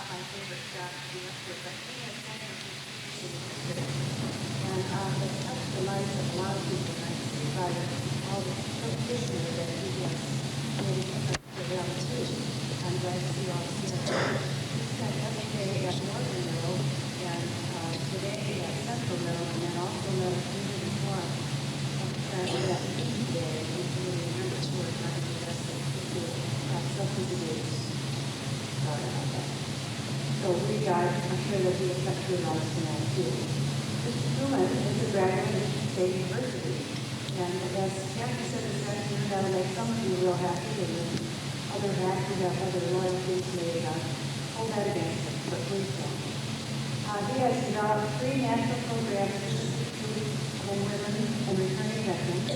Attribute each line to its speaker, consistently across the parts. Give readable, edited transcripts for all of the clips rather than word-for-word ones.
Speaker 1: not my favorite job to be up here, but he has so many things. And it's touched the lives of a lot of people. And I see by all the practitioners that he has made a difference for them too. I'm glad to see all the stuff. He spent every day at Northern Middle and today at Central Middle, and then also another community forum. And that day, we really remember to work on the best that people have substance abuse. Sorry about that. So I'm sure that he affected us tonight too. Mr. Truman is a graduate of State University, and as Kathy said this afternoon, that'll make some of you real happy, and other happy that other loyalties may hold that against him, but please don't. He has developed 3 national programs to assist home women and returning veterans.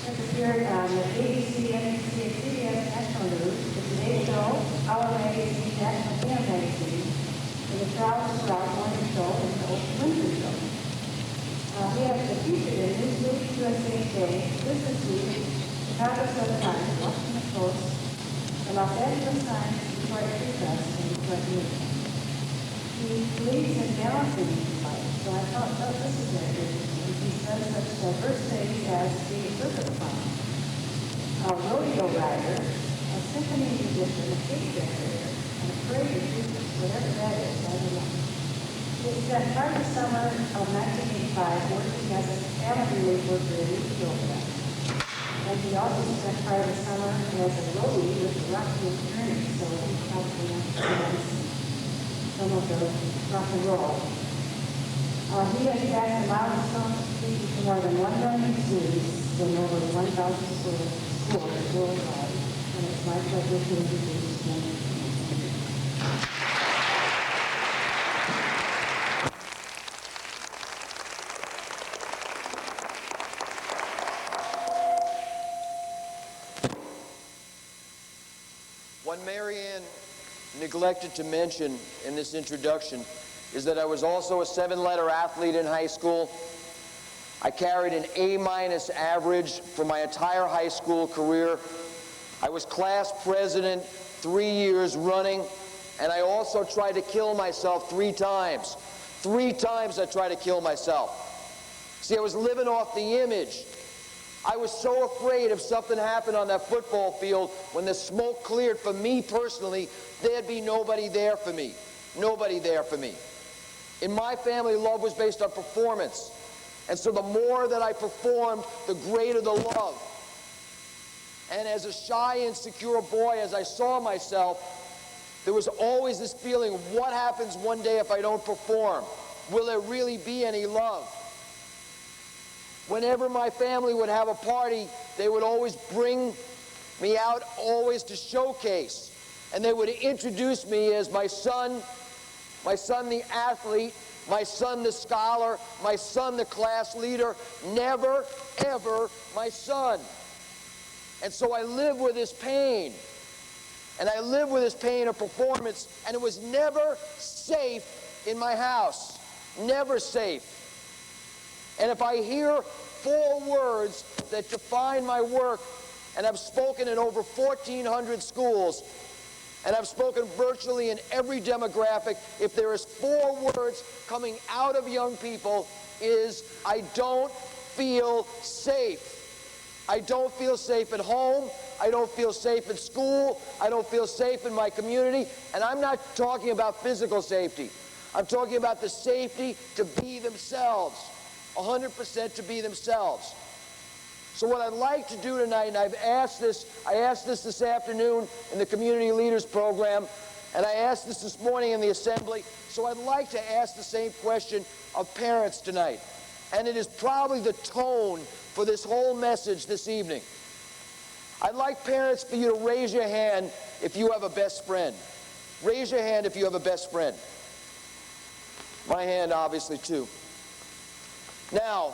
Speaker 1: Has appeared on the ABC, NBC, and CBS National News, the Today Show, Our Magazine, National Fan Magazine, and the Charles Sprout Morning Show, and the Oprah Winfrey Show. He has been featured in Newsweek, USA Today, Business Week, Chicago Sun-Times, Washington Post, the Los Angeles Times, Detroit Free Press, and Detroit News. He believes in balancing life, so I thought this is very interesting. He says such diverse things as being a circus clown, a rodeo rider, a symphony musician, a cake decorator, and a parade of Jesus, whatever that is, I don't know. He spent part of the summer of 1985 working as a family relief worker in Ethiopia. And he also spent part of the summer as a roadie with the Rocky Journey, so he probably understands some of the rock and roll. He has passed a milestone speaking to more than 1 million students in over 1,000 schools worldwide. And it's my pleasure to introduce him.
Speaker 2: What Marianne neglected to mention in this introduction is that I was also a 7-letter athlete in high school. I carried an A- average for my entire high school career. I was class president 3 years running, and I also tried to kill myself 3 times. 3 times I tried to kill myself. See, I was living off the image. I was so afraid if something happened on that football field, when the smoke cleared for me personally, there'd be nobody there for me. Nobody there for me. In my family, love was based on performance. And so the more that I performed, the greater the love. And as a shy, insecure boy, as I saw myself, there was always this feeling, what happens one day if I don't perform? Will there really be any love? Whenever my family would have a party, they would always bring me out always to showcase. And they would introduce me as my son the athlete, my son the scholar, my son the class leader, never, ever my son. And so I lived with this pain. And I lived with this pain of performance, and it was never safe in my house. Never safe. And if I hear 4 words that define my work, and I've spoken in over 1,400 schools, and I've spoken virtually in every demographic, if there is 4 words coming out of young people, is I don't feel safe. I don't feel safe at home. I don't feel safe at school. I don't feel safe in my community. And I'm not talking about physical safety. I'm talking about the safety to be themselves, 100% to be themselves. So what I'd like to do tonight, and I asked this afternoon in the Community Leaders Program, and I asked this morning in the Assembly, so I'd like to ask the same question of parents tonight. And it is probably the tone for this whole message this evening. I'd like parents for you to raise your hand if you have a best friend. Raise your hand if you have a best friend. My hand, obviously, too. Now,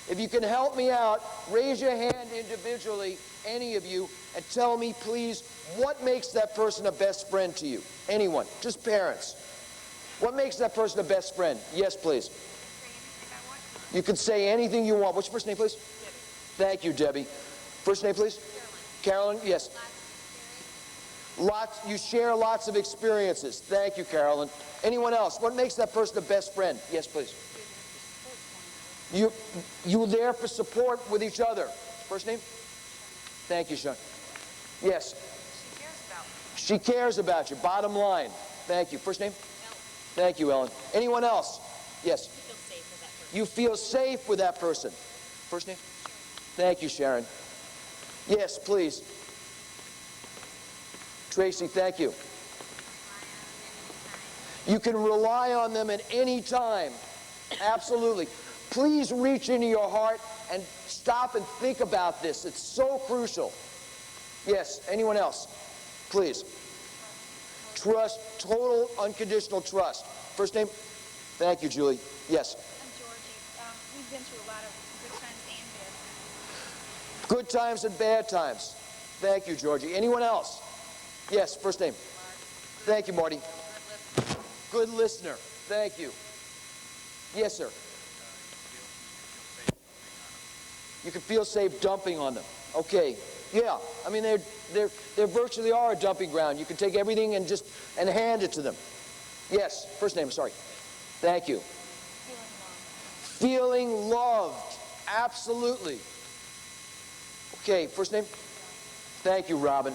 Speaker 2: if you can help me out, raise your hand individually, any of you, and tell me, please, what makes that person a best friend to you? Anyone, just parents. What makes that person a best friend? Yes, please. You can say anything you want. What's your first name, please? Debbie. Thank you, Debbie. First name, please? Carolyn, yes. You share lots of experiences. Thank you, Carolyn. Anyone else? What makes that person a best friend? Yes, please. You were there for support with each other. First name? Thank you, Sean. Yes. She cares about you. Bottom line. Thank you. First name? Ellen. Thank you, Ellen. Anyone else? Yes. You feel safe with that person. First name? Thank you, Sharon. Yes, please. Tracy, thank you. You can rely on them at any time. Absolutely. Please reach into your heart and stop and think about this. It's so crucial. Yes, anyone else? Please. Trust, total unconditional trust. First name? Thank you, Julie. Yes.
Speaker 3: I'm Georgie. We've been through a lot of good times and bad times.
Speaker 2: Good times and bad times. Thank you, Georgie. Anyone else? Yes, first name. Thank you, Marty. Good listener. Thank you. Yes, sir. You can feel safe dumping on them. Okay. Yeah. I mean, they virtually are a dumping ground. You can take everything and hand it to them. Yes. First name. Sorry. Thank you. Feeling loved. Absolutely. Okay. First name. Thank you, Robin.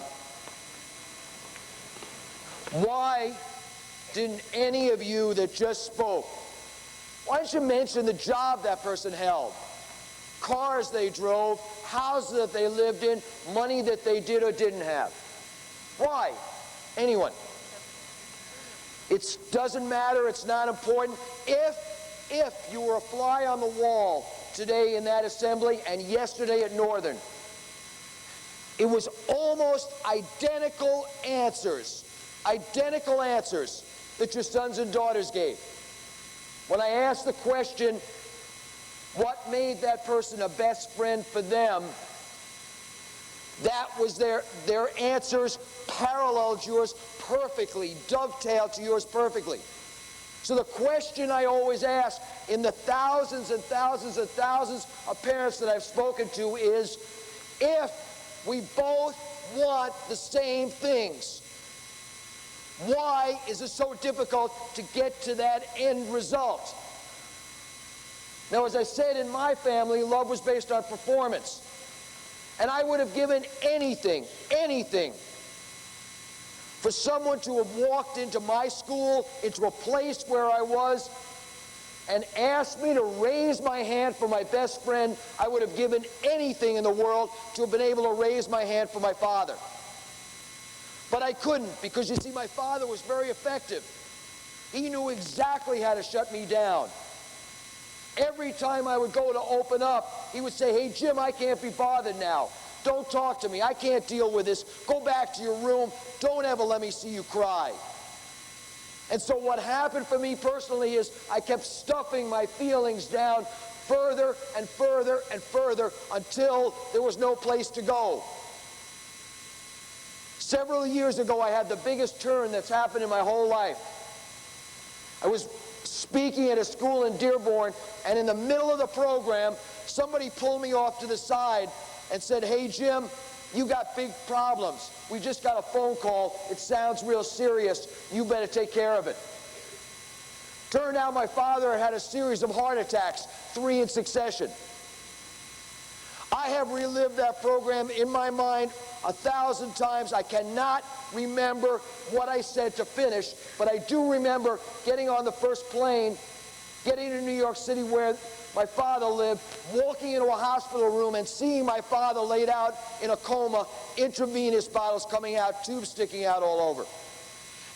Speaker 2: Why didn't any of you that just spoke, why didn't you mention the job that person held, cars they drove, houses that they lived in, money that they did or didn't have? Why? Anyone? It doesn't matter. It's not important. If you were a fly on the wall today in that assembly and yesterday at Northern, it was almost identical answers that your sons and daughters gave. When I asked the question, what made that person a best friend for them, that was their answers paralleled yours perfectly, dovetailed to yours perfectly. So the question I always ask in the thousands and thousands and thousands of parents that I've spoken to is, if we both want the same things, why is it so difficult to get to that end result? Now, as I said, in my family, love was based on performance. And I would have given anything for someone to have walked into my school, into a place where I was, and asked me to raise my hand for my best friend. I would have given anything in the world to have been able to raise my hand for my father. But I couldn't, because you see, my father was very effective. He knew exactly how to shut me down. Every time I would go to open up, he would say, "Hey, Jim, I can't be bothered now. Don't talk to me. I can't deal with this. Go back to your room. Don't ever let me see you cry." And so what happened for me personally is I kept stuffing my feelings down further and further and further until there was no place to go. Several years ago, I had the biggest turn that's happened in my whole life. I was speaking at a school in Dearborn, and in the middle of the program, somebody pulled me off to the side and said, "Hey, Jim, you got big problems. We just got a phone call. It sounds real serious. You better take care of it." Turned out my father had a series of heart attacks, 3 in succession. I have relived that program in my mind 1,000 times. I cannot remember what I said to finish, but I do remember getting on the first plane, getting to New York City where my father lived, walking into a hospital room and seeing my father laid out in a coma, intravenous bottles coming out, tubes sticking out all over.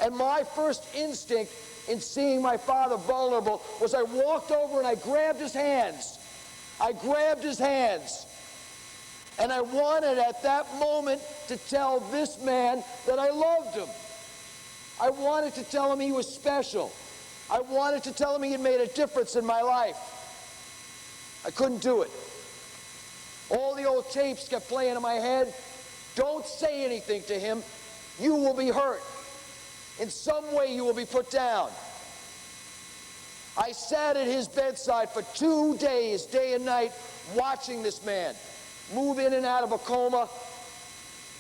Speaker 2: And my first instinct in seeing my father vulnerable was I walked over and I grabbed his hands. I grabbed his hands. And I wanted at that moment to tell this man that I loved him. I wanted to tell him he was special. I wanted to tell him he had made a difference in my life. I couldn't do it. All the old tapes kept playing in my head. Don't say anything to him. You will be hurt. In some way you will be put down. I sat at his bedside for 2 days, day and night, watching this man move in and out of a coma,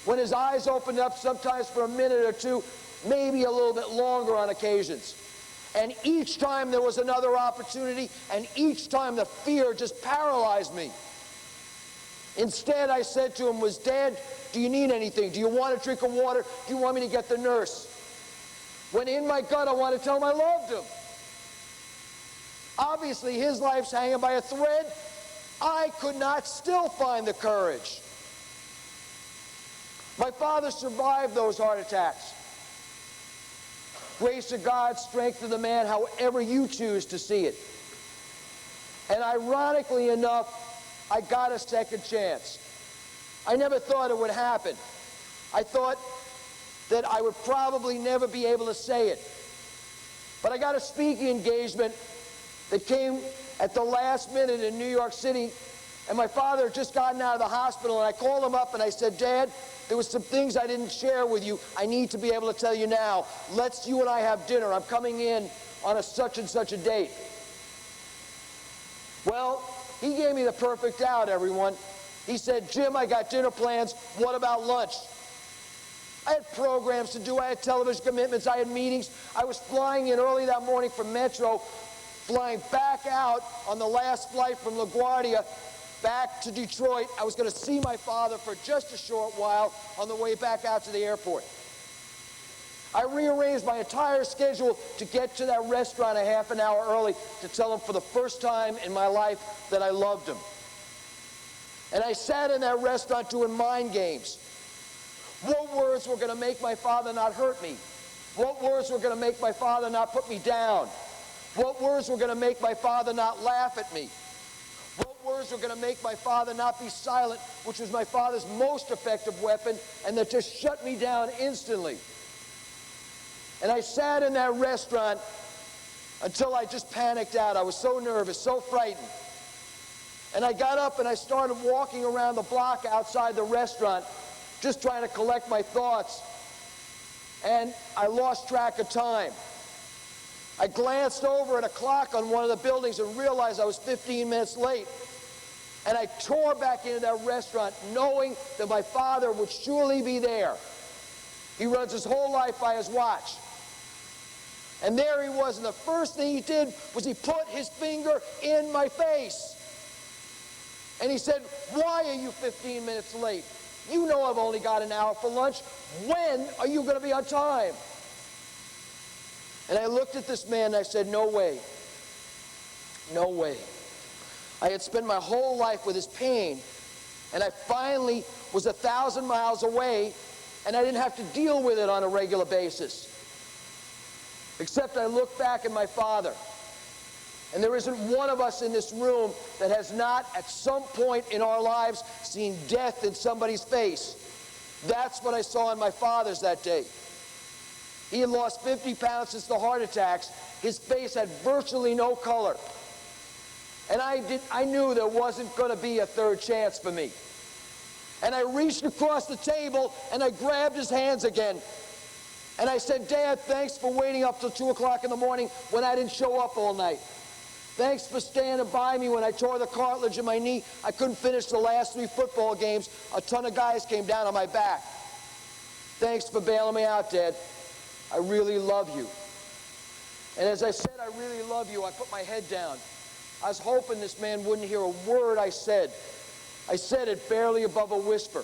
Speaker 2: when his eyes opened up, sometimes for a minute or two, maybe a little bit longer on occasions. And each time there was another opportunity, and each time the fear just paralyzed me. Instead, I said to him, Dad, do you need anything? Do you want a drink of water? Do you want me to get the nurse? When in my gut, I wanted to tell him I loved him. Obviously, his life's hanging by a thread. I could not still find the courage. My father survived those heart attacks. Grace of God, strength of the man, however you choose to see it. And ironically enough, I got a second chance. I never thought it would happen. I thought that I would probably never be able to say it. But I got a speaking engagement that came at the last minute in New York City, and my father had just gotten out of the hospital, and I called him up and I said, Dad, there was some things I didn't share with you. I need to be able to tell you now. Let's you and I have dinner. I'm coming in on a such and such a date. Well, he gave me the perfect out, everyone. He said, Jim, I got dinner plans. What about lunch? I had programs to do. I had television commitments. I had meetings. I was flying in early that morning from Metro, flying back out on the last flight from LaGuardia back to Detroit. I was going to see my father for just a short while on the way back out to the airport. I rearranged my entire schedule to get to that restaurant a half an hour early to tell him for the first time in my life that I loved him. And I sat in that restaurant doing mind games. What words were going to make my father not hurt me? What words were going to make my father not put me down? What words were going to make my father not laugh at me? What words were going to make my father not be silent, which was my father's most effective weapon, and that just shut me down instantly? And I sat in that restaurant until I just panicked out. I was so nervous, so frightened. And I got up and I started walking around the block outside the restaurant, just trying to collect my thoughts. And I lost track of time. I glanced over at a clock on one of the buildings and realized I was 15 minutes late. And I tore back into that restaurant knowing that my father would surely be there. He runs his whole life by his watch. And there he was, and the first thing he did was he put his finger in my face. And he said, why are you 15 minutes late? You know I've only got an hour for lunch. When are you going to be on time? And I looked at this man and I said, no way. No way. I had spent my whole life with his pain, and I finally was 1,000 miles away, and I didn't have to deal with it on a regular basis. Except I looked back at my father. And there isn't one of us in this room that has not, at some point in our lives, seen death in somebody's face. That's what I saw in my father's that day. He had lost 50 pounds since the heart attacks. His face had virtually no color. And I knew there wasn't going to be a third chance for me. And I reached across the table and I grabbed his hands again. And I said, Dad, thanks for waiting up till 2 o'clock in the morning when I didn't show up all night. Thanks for standing by me when I tore the cartilage in my knee. I couldn't finish the last 3 football games. A ton of guys came down on my back. Thanks for bailing me out, Dad. I really love you. And as I said, I really love you, I put my head down. I was hoping this man wouldn't hear a word I said. I said it barely above a whisper.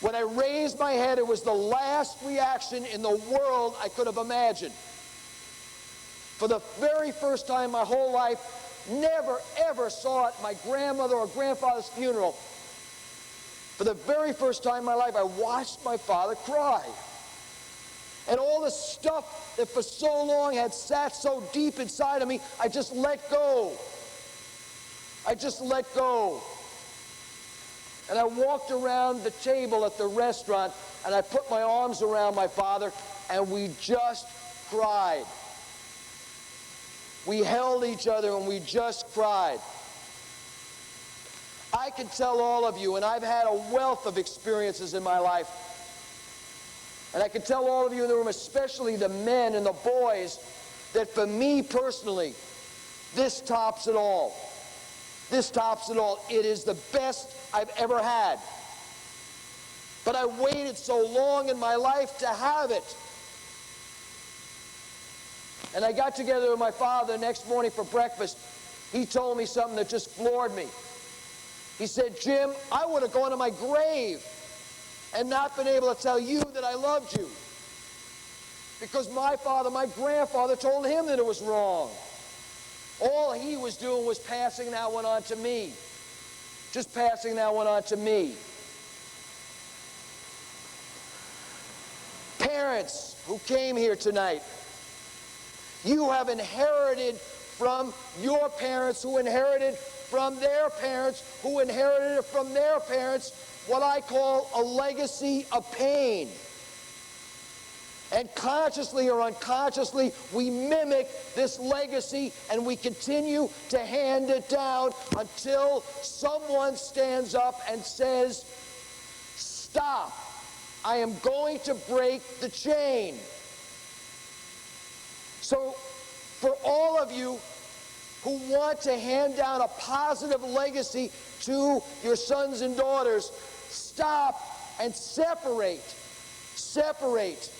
Speaker 2: When I raised my head, it was the last reaction in the world I could have imagined. For the very first time in my whole life, never ever saw it at my grandmother or grandfather's funeral. For the very first time in my life, I watched my father cry. And all the stuff that for so long had sat so deep inside of me, I just let go. I just let go. And I walked around the table at the restaurant, and I put my arms around my father, and we just cried. We held each other, and we just cried. I can tell all of you, and I've had a wealth of experiences in my life, and I can tell all of you in the room, especially the men and the boys, that for me personally, this tops it all. This tops it all. It is the best I've ever had. I waited so long in my life to have it. And I got together with my father the next morning for breakfast. He told me something that just floored me. He said, Jim, I would have gone to my grave and not been able to tell you that I loved you. Because my father, my grandfather, told him that it was wrong. All he was doing was passing that one on to me. Just passing that one on to me. Parents who came here tonight, you have inherited from your parents, who inherited from their parents, who inherited it from their parents, what I call a legacy of pain. And consciously or unconsciously, we mimic this legacy and we continue to hand it down until someone stands up and says, stop, I am going to break the chain. So for all of you who want to hand down a positive legacy to your sons and daughters, stop and separate. Separate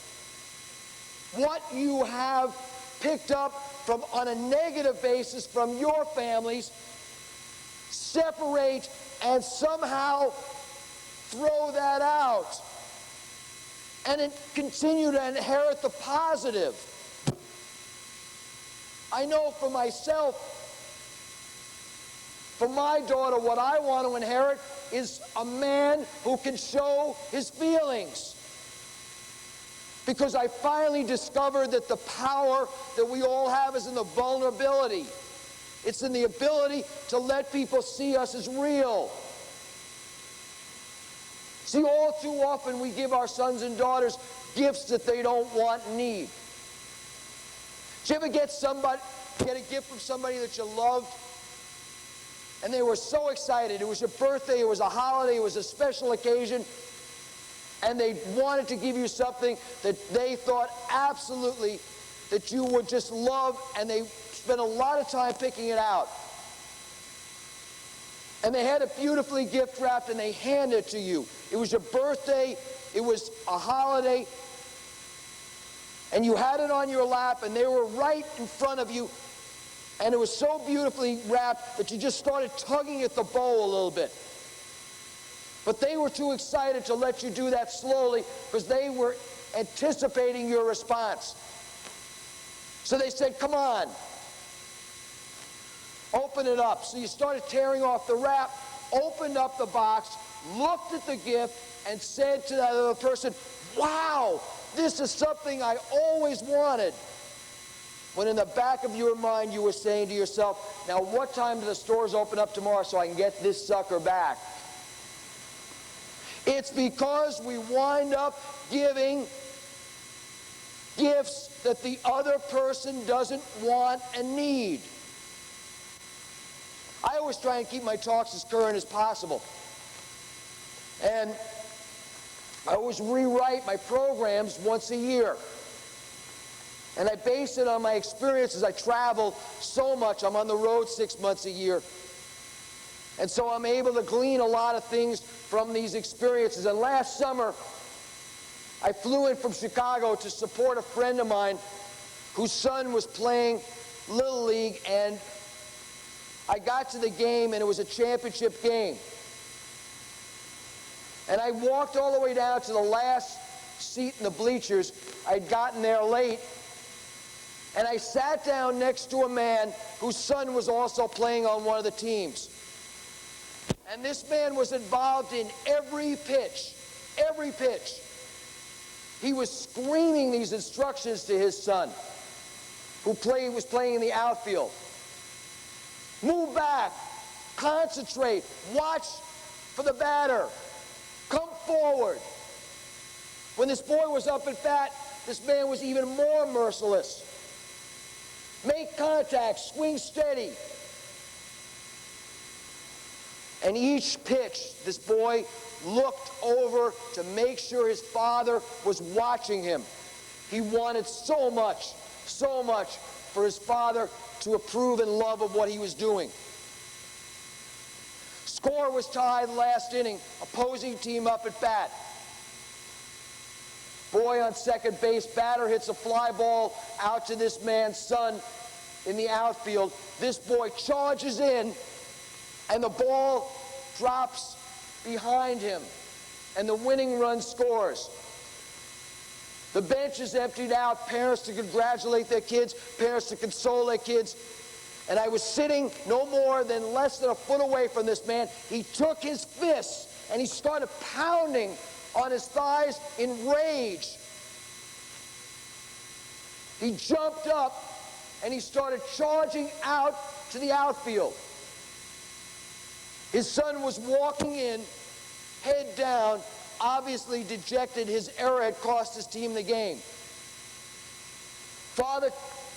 Speaker 2: what you have picked up from on a negative basis from your families. Separate and somehow throw that out and continue to inherit the positive. I know for myself, for my daughter, what I want to inherit is a man who can show his feelings. Because I finally discovered that the power that we all have is in the vulnerability. It's in the ability to let people see us as real. See, all too often we give our sons and daughters gifts that they don't want and need. Did you ever get a gift from somebody that you loved, and they were so excited? It was your birthday, it was a holiday, it was a special occasion, and they wanted to give you something that they thought absolutely that you would just love, and they spent a lot of time picking it out. And they had it beautifully gift wrapped, and they handed it to you. It was your birthday, it was a holiday, and you had it on your lap, and they were right in front of you, and it was so beautifully wrapped that you just started tugging at the bow a little bit. But they were too excited to let you do that slowly because they were anticipating your response. So they said, come on, open it up. So you started tearing off the wrap, opened up the box, looked at the gift, and said to that other person, wow, this is something I always wanted. When in the back of your mind you were saying to yourself, now what time do the stores open up tomorrow so I can get this sucker back? It's because we wind up giving gifts that the other person doesn't want and need. I always try and keep my talks as current as possible. And I always rewrite my programs once a year. And I base it on my experiences. I travel so much. I'm on the road 6 months a year. And so I'm able to glean a lot of things from these experiences. And last summer, I flew in from Chicago to support a friend of mine whose son was playing Little League, and I got to the game, and it was a championship game. And I walked all the way down to the last seat in the bleachers. I'd gotten there late, and I sat down next to a man whose son was also playing on one of the teams. And this man was involved in every pitch, every pitch. He was screaming these instructions to his son, who was playing in the outfield. Move back, concentrate, watch for the batter, come forward. When this boy was up at bat, this man was even more merciless. Make contact, swing steady. And each pitch, this boy looked over to make sure his father was watching him. He wanted so much for his father to approve and love of what he was doing. Score was tied last inning, opposing team up at bat. Boy on second base, batter hits a fly ball out to this man's son in the outfield. This boy charges in, and the ball drops behind him, and the winning run scores. The bench is emptied out, parents to congratulate their kids, parents to console their kids. And I was sitting no more than less than a foot away from this man. He took his fist and he started pounding on his thighs in rage. He jumped up and he started charging out to the outfield. His son was walking in, head down, obviously dejected. His error had cost his team the game. Father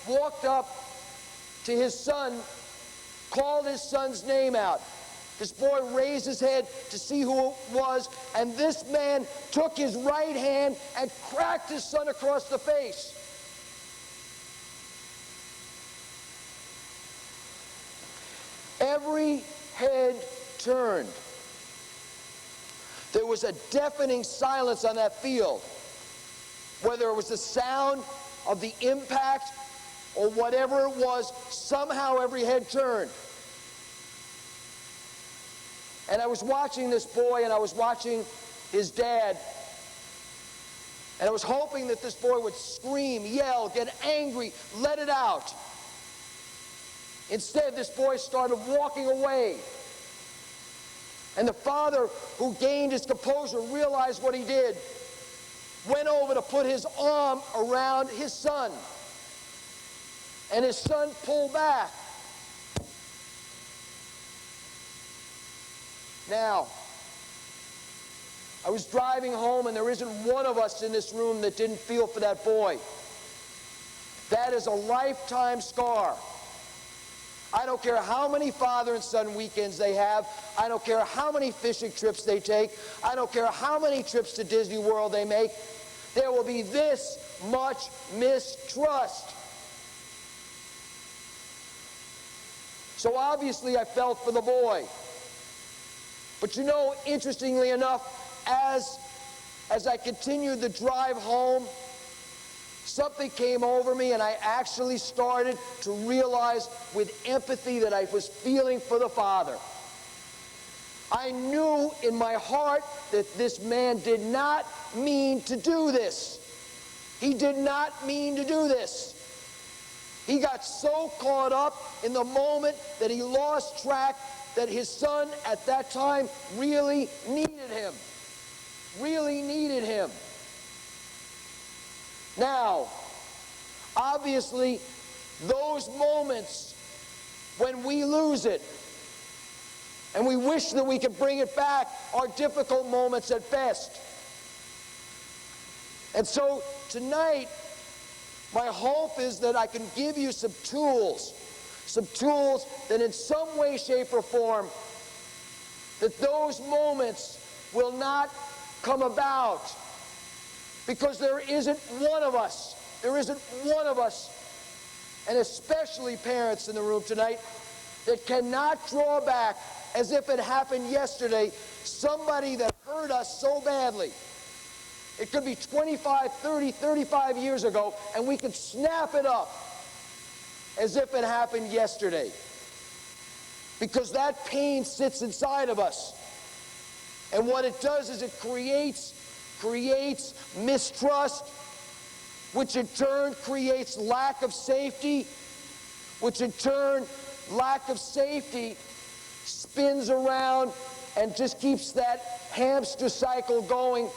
Speaker 2: walked up to his son, called his son's name out. This boy raised his head to see who it was, and this man took his right hand and cracked his son across the face. Every head turned. There was a deafening silence on that field. Whether it was the sound of the impact or whatever it was, somehow every head turned. And I was watching this boy, and I was watching his dad, and I was hoping that this boy would scream, yell, get angry, let it out. Instead, this boy started walking away. And the father, who gained his composure, realized what he did, went over to put his arm around his son. And his son pulled back. Now, I was driving home, and there isn't one of us in this room that didn't feel for that boy. That is a lifetime scar. I don't care how many father and son weekends they have. I don't care how many fishing trips they take. I don't care how many trips to Disney World they make. There will be this much mistrust. So obviously I felt for the boy. But you know, interestingly enough, as I continued the drive home, something came over me, and I actually started to realize with empathy that I was feeling for the father. I knew in my heart that this man did not mean to do this. He did not mean to do this. He got so caught up in the moment that he lost track that his son at that time really needed him. Really needed him. Now, obviously, those moments when we lose it and we wish that we could bring it back are difficult moments at best. And so tonight, my hope is that I can give you some tools that in some way, shape, or form, that those moments will not come about. Because there isn't one of us, and especially parents in the room tonight, that cannot draw back as if it happened yesterday, somebody that hurt us so badly. It could be 25, 30, 35 years ago, and we could snap it up as if it happened yesterday. Because that pain sits inside of us. And what it does is it creates mistrust, which in turn creates lack of safety, which in turn, lack of safety spins around and just keeps that hamster cycle going.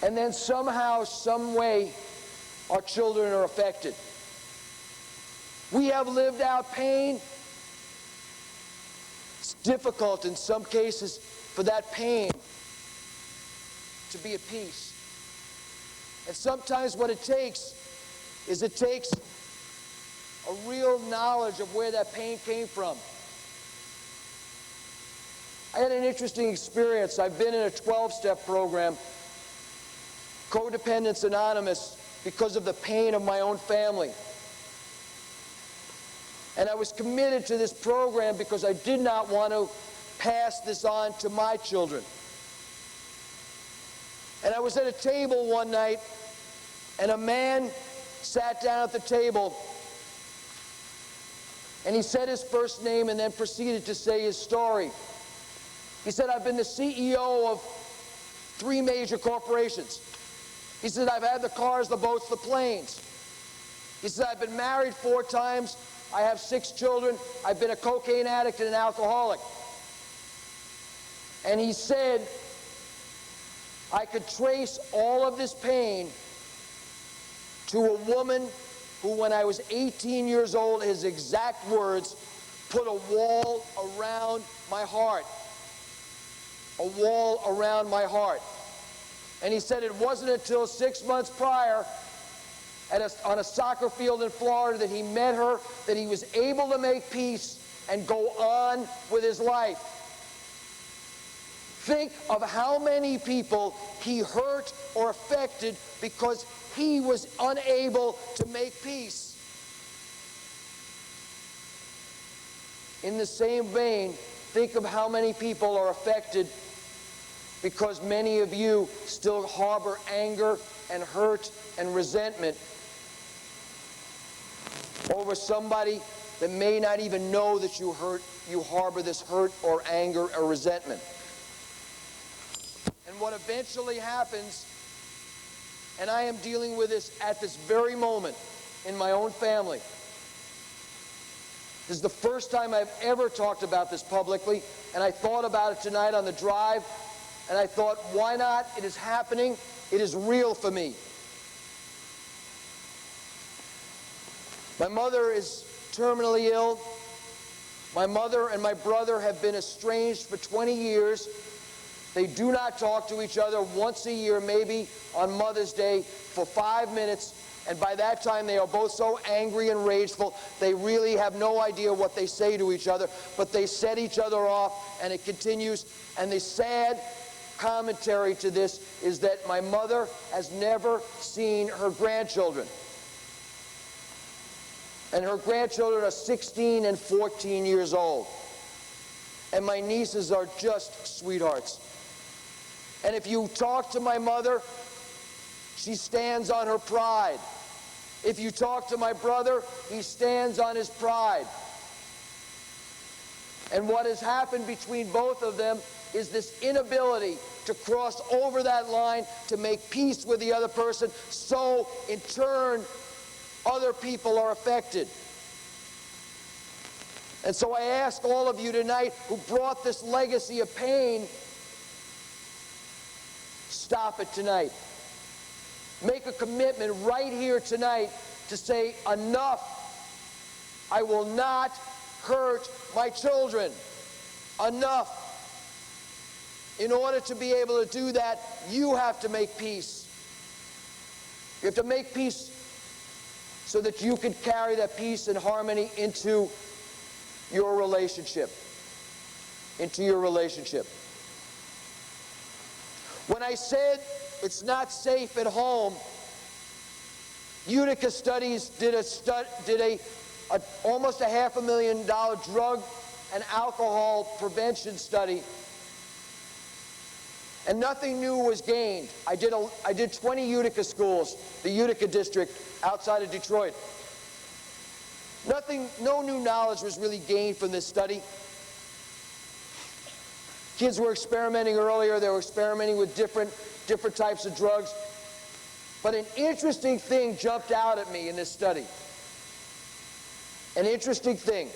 Speaker 2: And then somehow, some way, our children are affected. We have lived out pain. It's difficult in some cases for that pain to be at peace. And sometimes what it takes is a real knowledge of where that pain came from. I had an interesting experience. I've been in a 12-step program, Codependence Anonymous, because of the pain of my own family. And I was committed to this program because I did not want to pass this on to my children. And I was at a table one night, and a man sat down at the table, and he said his first name and then proceeded to say his story. He said, I've been the CEO of 3 major corporations. He said, I've had the cars, the boats, the planes. He said, I've been married 4 times. I have 6 children. I've been a cocaine addict and an alcoholic. And he said, I could trace all of this pain to a woman who, when I was 18 years old, his exact words, put a wall around my heart. A wall around my heart. And he said it wasn't until 6 months prior on a soccer field in Florida that he met her, that he was able to make peace and go on with his life. Think of how many people he hurt or affected because he was unable to make peace. In the same vein, think of how many people are affected because many of you still harbor anger and hurt and resentment over somebody that may not even know that you harbor this hurt or anger or resentment. And what eventually happens, and I am dealing with this at this very moment in my own family. This is the first time I've ever talked about this publicly, and I thought about it tonight on the drive, and I thought, why not? It is happening. It is real for me. My mother is terminally ill. My mother and my brother have been estranged for 20 years. They do not talk to each other once a year, maybe on Mother's Day, for 5 minutes. And by that time, they are both so angry and rageful, they really have no idea what they say to each other. But they set each other off, and it continues. And the sad commentary to this is that my mother has never seen her grandchildren. And her grandchildren are 16 and 14 years old. And my nieces are just sweethearts. And if you talk to my mother, she stands on her pride. If you talk to my brother, he stands on his pride. And what has happened between both of them is this inability to cross over that line, to make peace with the other person, so in turn, other people are affected. And so I ask all of you tonight who brought this legacy of pain, stop it tonight. Make a commitment right here tonight to say, enough. I will not hurt my children. Enough. In order to be able to do that, you have to make peace. You have to make peace so that you can carry that peace and harmony into your relationship. Into your relationship. When I said it's not safe at home, Utica Studies did almost a $500,000 drug and alcohol prevention study, and nothing new was gained. I did 20 Utica schools, the Utica district outside of Detroit. No new knowledge was really gained from this study. Kids were experimenting earlier. They were experimenting with different types of drugs. But an interesting thing jumped out at me in this study. An interesting thing.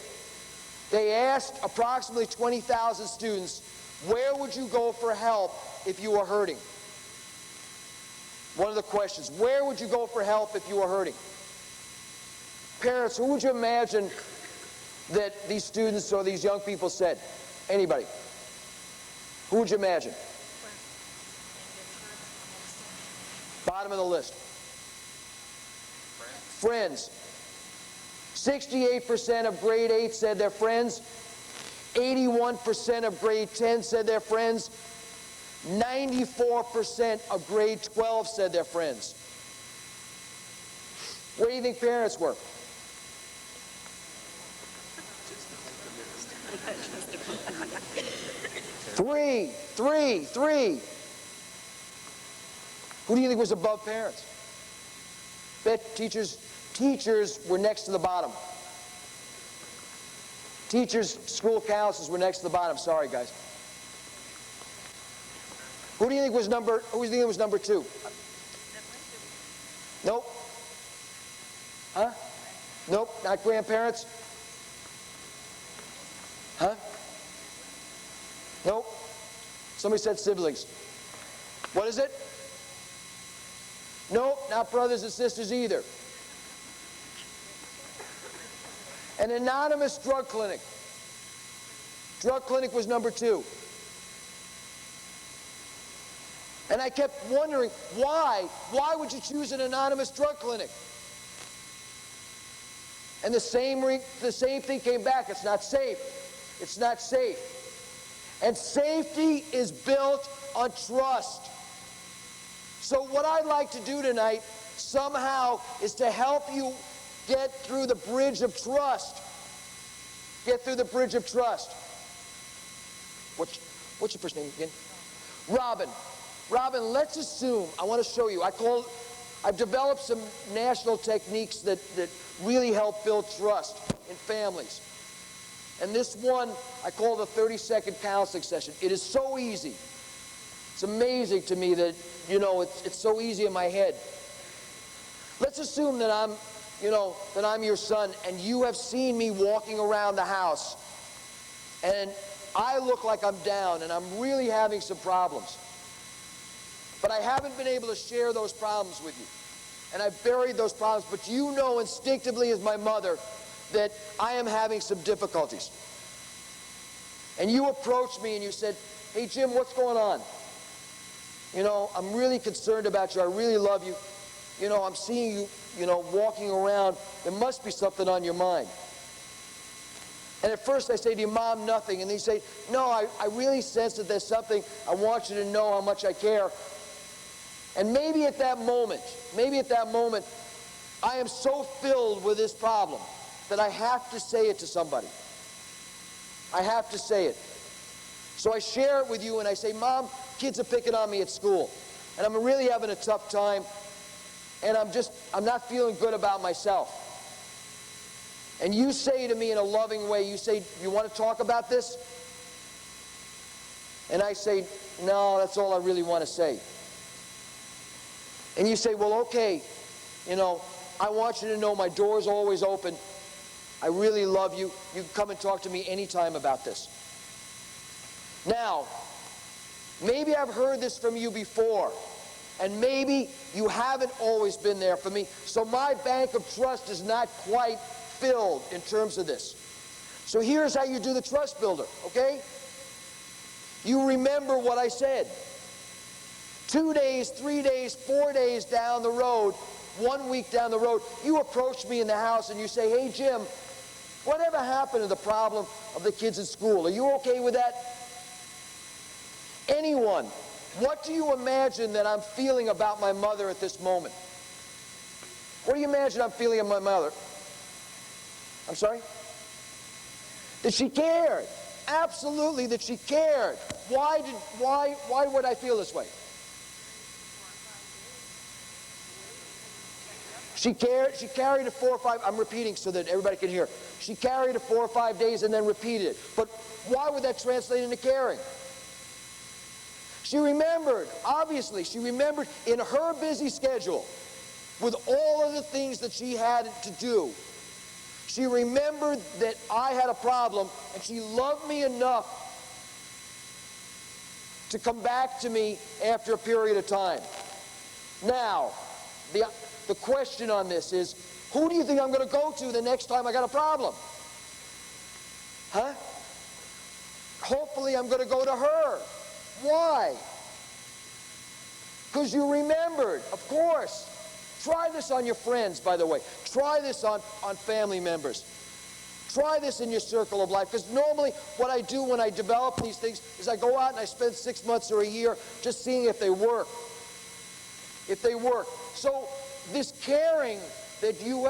Speaker 2: They asked approximately 20,000 students, where would you go for help if you were hurting? One of the questions, where would you go for help if you were hurting? Parents, who would you imagine that these students or these young people said? Anybody? Who would you imagine? Bottom of the list. Friends. 68% of grade 8 said their friends. 81% of grade 10 said their friends. 94% of grade 12 said their friends. Where do you think parents were? Three. Who do you think was above parents? Bet teachers were next to the bottom. Teachers, school counselors were next to the bottom. Sorry, guys. Who do you think was number 2? Nope. Huh? Nope, not grandparents. Huh? Nope. Somebody said siblings. What is it? Nope, not brothers and sisters either. An anonymous drug clinic. Drug clinic was number 2. And I kept wondering, why? Why would you choose an anonymous drug clinic? And the same thing came back. It's not safe. It's not safe. And safety is built on trust. So what I'd like to do tonight somehow is to help you get through the bridge of trust. Get through the bridge of trust. What's your first name again? Robin. Robin, let's assume, I want to show you, I've developed some national techniques that really help build trust in families. And this one, I call the 30-second counseling session. It is so easy. It's amazing to me that, it's so easy in my head. Let's assume that I'm your son and you have seen me walking around the house and I look like I'm down and I'm really having some problems. But I haven't been able to share those problems with you. And I've buried those problems, but you know instinctively as my mother that I am having some difficulties. And you approached me and you said, "Hey Jim, what's going on? I'm really concerned about you. I really love you. I'm seeing you, walking around. There must be something on your mind." And at first I say to you, "Mom, nothing." And then you say, "No, I really sense that there's something. I want you to know how much I care." And maybe at that moment, I am so filled with this problem that I have to say it to somebody. I have to say it. So I share it with you and I say, "Mom, kids are picking on me at school. And I'm really having a tough time. And I'm not feeling good about myself." And you say to me in a loving way, you say, "You want to talk about this?" And I say, "No, that's all I really want to say." And you say, "Well, okay, I want you to know my door's always open. I really love you. You can come and talk to me anytime about this." Now, maybe I've heard this from you before, and maybe you haven't always been there for me, so my bank of trust is not quite filled in terms of this. So here's how you do the trust builder, okay? You remember what I said. 2 days, 3 days, 4 days down the road, 1 week down the road, you approach me in the house and you say, "Hey Jim, whatever happened to the problem of the kids at school? Are you okay with that?" Anyone, what do you imagine that I'm feeling about my mother at this moment? What do you imagine I'm feeling about my mother? I'm sorry? That she cared. Absolutely, that she cared. Why would I feel this way? She carried it 4 or 5, I'm repeating so that everybody can hear. She carried it 4 or 5 days and then repeated it. But why would that translate into caring? She remembered, obviously, she remembered in her busy schedule, with all of the things that she had to do, she remembered that I had a problem, and she loved me enough to come back to me after a period of time. Now, the question on this is, who do you think I'm going to go to the next time I got a problem? Huh? Hopefully I'm going to go to her. Why? Because you remembered, of course. Try this on your friends, by the way. Try this on family members. Try this in your circle of life. Because normally what I do when I develop these things is I go out and I spend 6 months or a year just seeing if they work. If they work. So this caring that you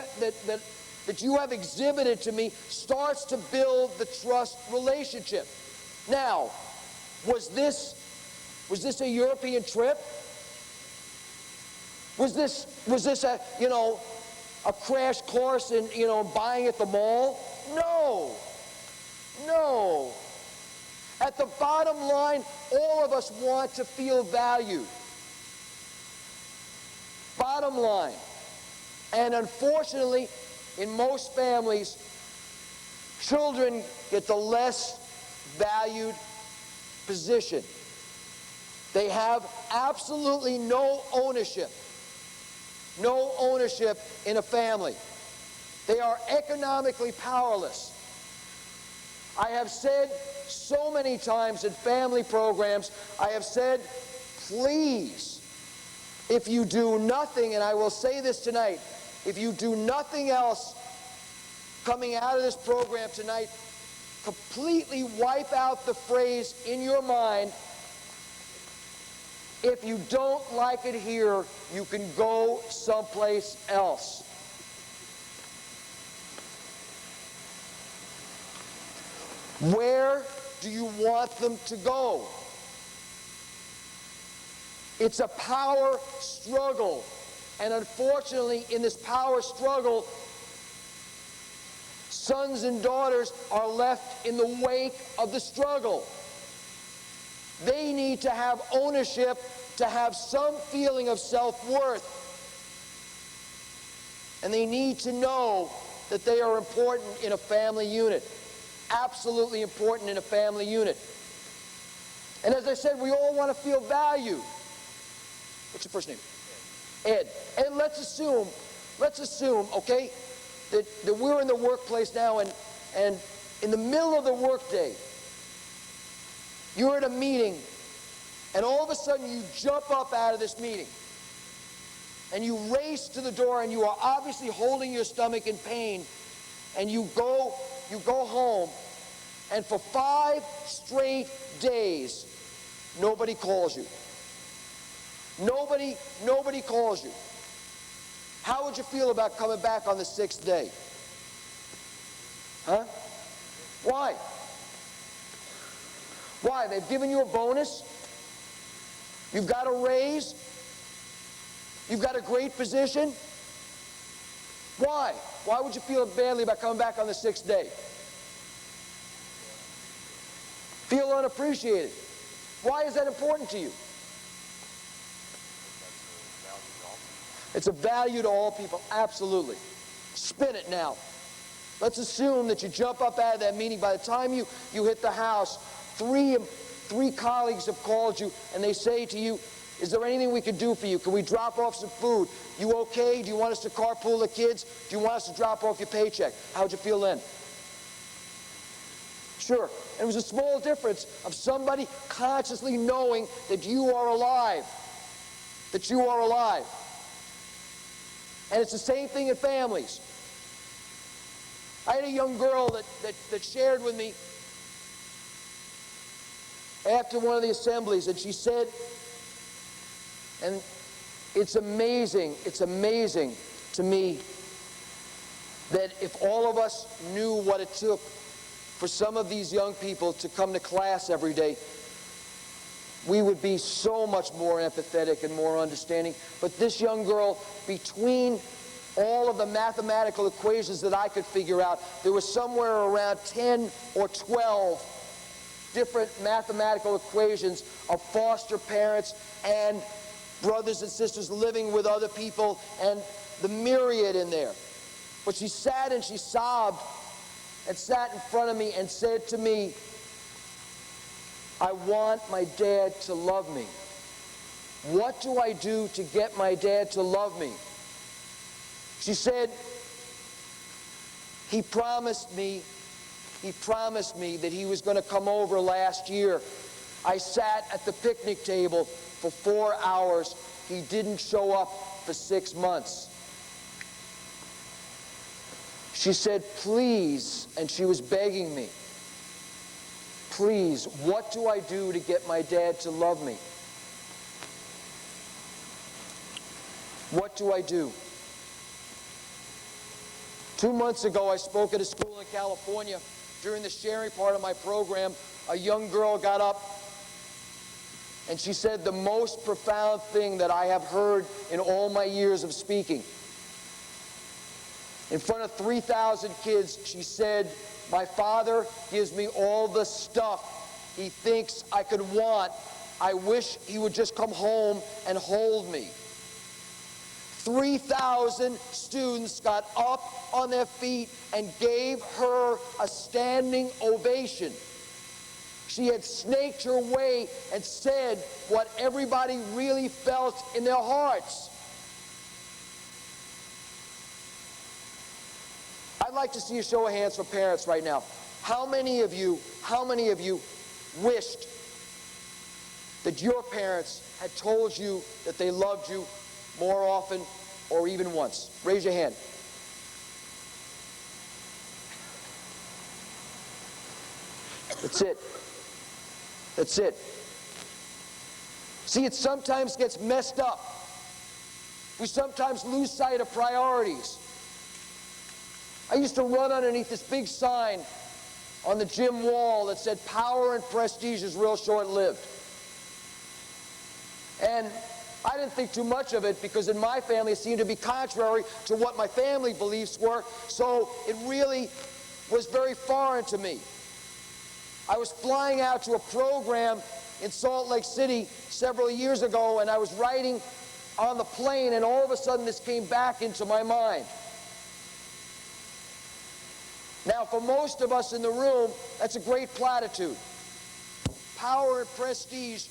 Speaker 2: have exhibited to me starts to build the trust relationship. Now, was this a European trip? Was this a, a crash course in, buying at the mall? No. No. At the bottom line, all of us want to feel valued. Bottom line. And unfortunately, in most families, children get the less valued position. They have absolutely no ownership. No ownership in a family. They are economically powerless. I have said so many times in family programs, I have said, please, if you do nothing, and I will say this tonight, if you do nothing else coming out of this program tonight, completely wipe out the phrase in your mind, if you don't like it here, you can go someplace else. Where do you want them to go? It's a power struggle. And unfortunately, in this power struggle, sons and daughters are left in the wake of the struggle. They need to have ownership, to have some feeling of self-worth. And they need to know that they are important in a family unit. Absolutely important in a family unit. And as I said, we all want to feel valued. What's your first name? Ed. And let's assume, okay, that we're in the workplace now, and in the middle of the workday, you're at a meeting, and all of a sudden you jump up out of this meeting, and you race to the door, and you are obviously holding your stomach in pain, and you go home, and for 5 straight days, nobody calls you. Nobody calls you. How would you feel about coming back on the 6th day? Huh? Why? Why? They've given you a bonus? You've got a raise? You've got a great position? Why? Why would you feel badly about coming back on the 6th day? Feel unappreciated. Why is that important to you? It's a value to all people, absolutely. Spin it now. Let's assume that you jump up out of that meeting. By the time you hit the house, three colleagues have called you, and they say to you, is there anything we can do for you? Can we drop off some food? You okay? Do you want us to carpool the kids? Do you want us to drop off your paycheck? How'd you feel then? Sure. And it was a small difference of somebody consciously knowing that you are alive. That you are alive. And it's the same thing in families. I had a young girl that shared with me after one of the assemblies, and she said, and it's amazing to me that if all of us knew what it took for some of these young people to come to class every day, we would be so much more empathetic and more understanding. But this young girl, between all of the mathematical equations that I could figure out, there was somewhere around 10 or 12 different mathematical equations of foster parents and brothers and sisters living with other people, and the myriad in there. But she sat and she sobbed and sat in front of me and said to me, I want my dad to love me. What do I do to get my dad to love me? She said, he promised me that he was going to come over last year. I sat at the picnic table for 4 hours. He didn't show up for 6 months. She said, please, and she was begging me, please, what do I do to get my dad to love me? What do I do? 2 months ago, I spoke at a school in California. During the sharing part of my program, a young girl got up And she said the most profound thing that I have heard in all my years of speaking. In front of 3,000 kids, she said, "My father gives me all the stuff he thinks I could want. I wish he would just come home and hold me." 3,000 students got up on their feet and gave her a standing ovation. She had snaked her way and said what everybody really felt in their hearts. I'd like to see a show of hands for parents right now. How many of you wished that your parents had told you that they loved you more often or even once? Raise your hand. That's it. That's it. See, it sometimes gets messed up. We sometimes lose sight of priorities. I used to run underneath this big sign on the gym wall that said, "Power and prestige is real short-lived." And I didn't think too much of it because in my family it seemed to be contrary to what my family beliefs were, so it really was very foreign to me. I was flying out to a program in Salt Lake City several years ago, and I was writing on the plane, and all of a sudden this came back into my mind. Now, for most of us in the room, that's a great platitude. Power and prestige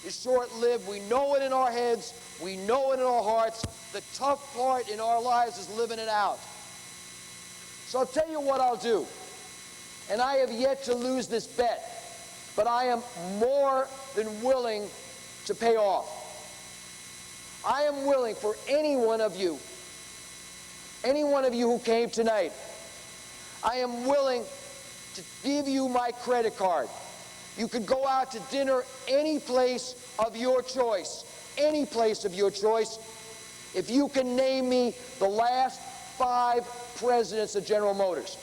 Speaker 2: is short-lived. We know it in our heads. We know it in our hearts. The tough part in our lives is living it out. So I'll tell you what I'll do. And I have yet to lose this bet, but I am more than willing to pay off. I am willing for any one of you who came tonight, I am willing to give you my credit card. You could go out to dinner any place of your choice, any place of your choice, if you can name me the last 5 presidents of General Motors.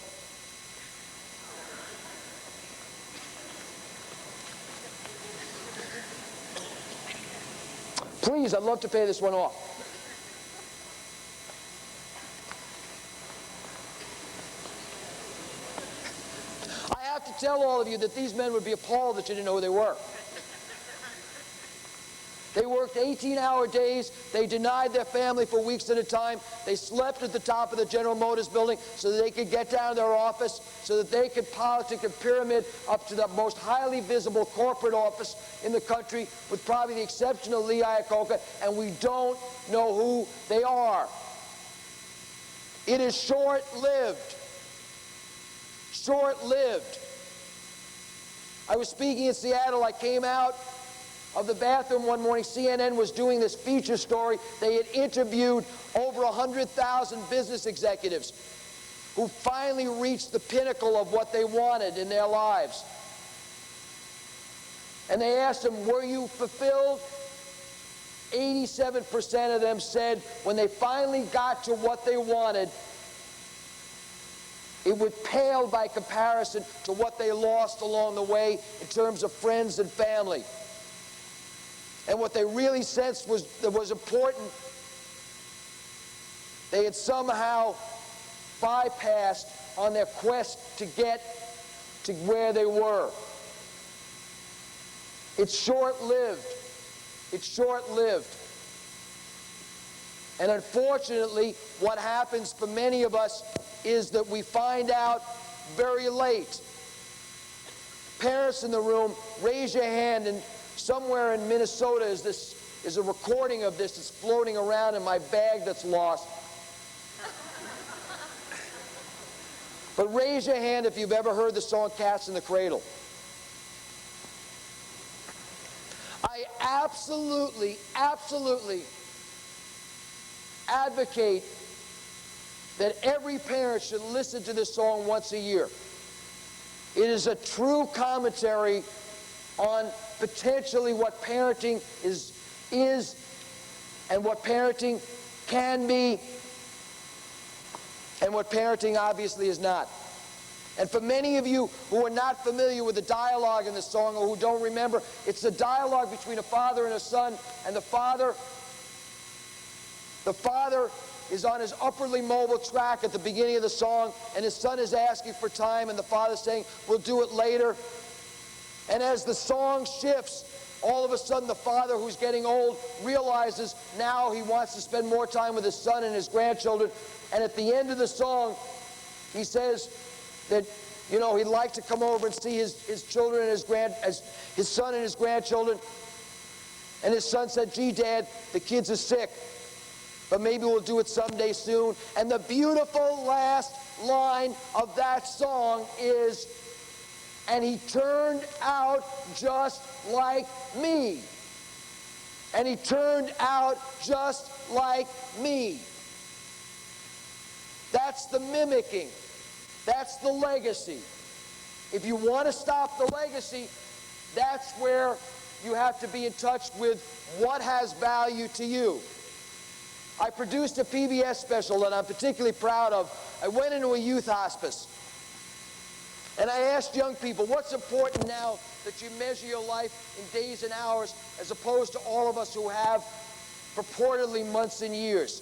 Speaker 2: Please, I'd love to pay this one off. I have to tell all of you that these men would be appalled that you didn't know who they were. They worked 18-hour days. They denied their family for weeks at a time. They slept at the top of the General Motors building so that they could get down to their office, so that they could politic a pyramid up to the most highly visible corporate office in the country, with probably the exception of Lee Iacocca, and we don't know who they are. It is short-lived. Short-lived. I was speaking in Seattle. I came out of the bathroom one morning. CNN was doing this feature story. They had interviewed over 100,000 business executives who finally reached the pinnacle of what they wanted in their lives. And they asked them, "Were you fulfilled?" 87% of them said when they finally got to what they wanted, it would pale by comparison to what they lost along the way in terms of friends and family. And what they really sensed was that was important, they had somehow bypassed on their quest to get to where they were. It's short-lived. It's short-lived. And unfortunately, what happens for many of us is that we find out very late. Parents in the room, raise your hand, and somewhere in Minnesota is a recording of this that's floating around in my bag that's lost. But raise your hand if you've ever heard the song Cats in the Cradle. I absolutely advocate that every parent should listen to this song once a year. It is a true commentary on potentially what parenting is and what parenting can be and what parenting obviously is not. And for many of you who are not familiar with the dialogue in the song or who don't remember, it's the dialogue between a father and a son, and the father is on his upwardly mobile track at the beginning of the song, and his son is asking for time, and the father's saying, we'll do it later. And as the song shifts, all of a sudden the father, who's getting old, realizes now he wants to spend more time with his son and his grandchildren. And at the end of the song, he says that, you know, he'd like to come over and see his children and his son and his grandchildren. And his son said, gee, Dad, the kids are sick, but maybe we'll do it someday soon. And the beautiful last line of that song is, and he turned out just like me. And he turned out just like me. That's the mimicking. That's the legacy. If you want to stop the legacy, that's where you have to be in touch with what has value to you. I produced a PBS special that I'm particularly proud of. I went into a youth hospice, and I asked young people, what's important now that you measure your life in days and hours as opposed to all of us who have purportedly months and years?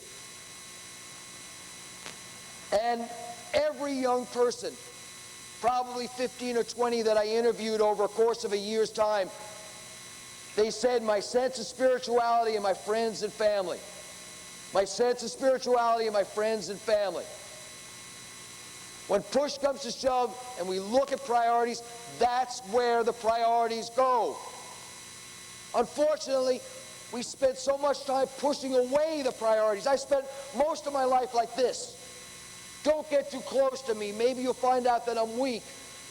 Speaker 2: And every young person, probably 15 or 20 that I interviewed over a course of a year's time, they said, my sense of spirituality and my friends and family. My sense of spirituality and my friends and family. When push comes to shove and we look at priorities, that's where the priorities go. Unfortunately, we spend so much time pushing away the priorities. I spent most of my life like this. Don't get too close to me. Maybe you'll find out that I'm weak.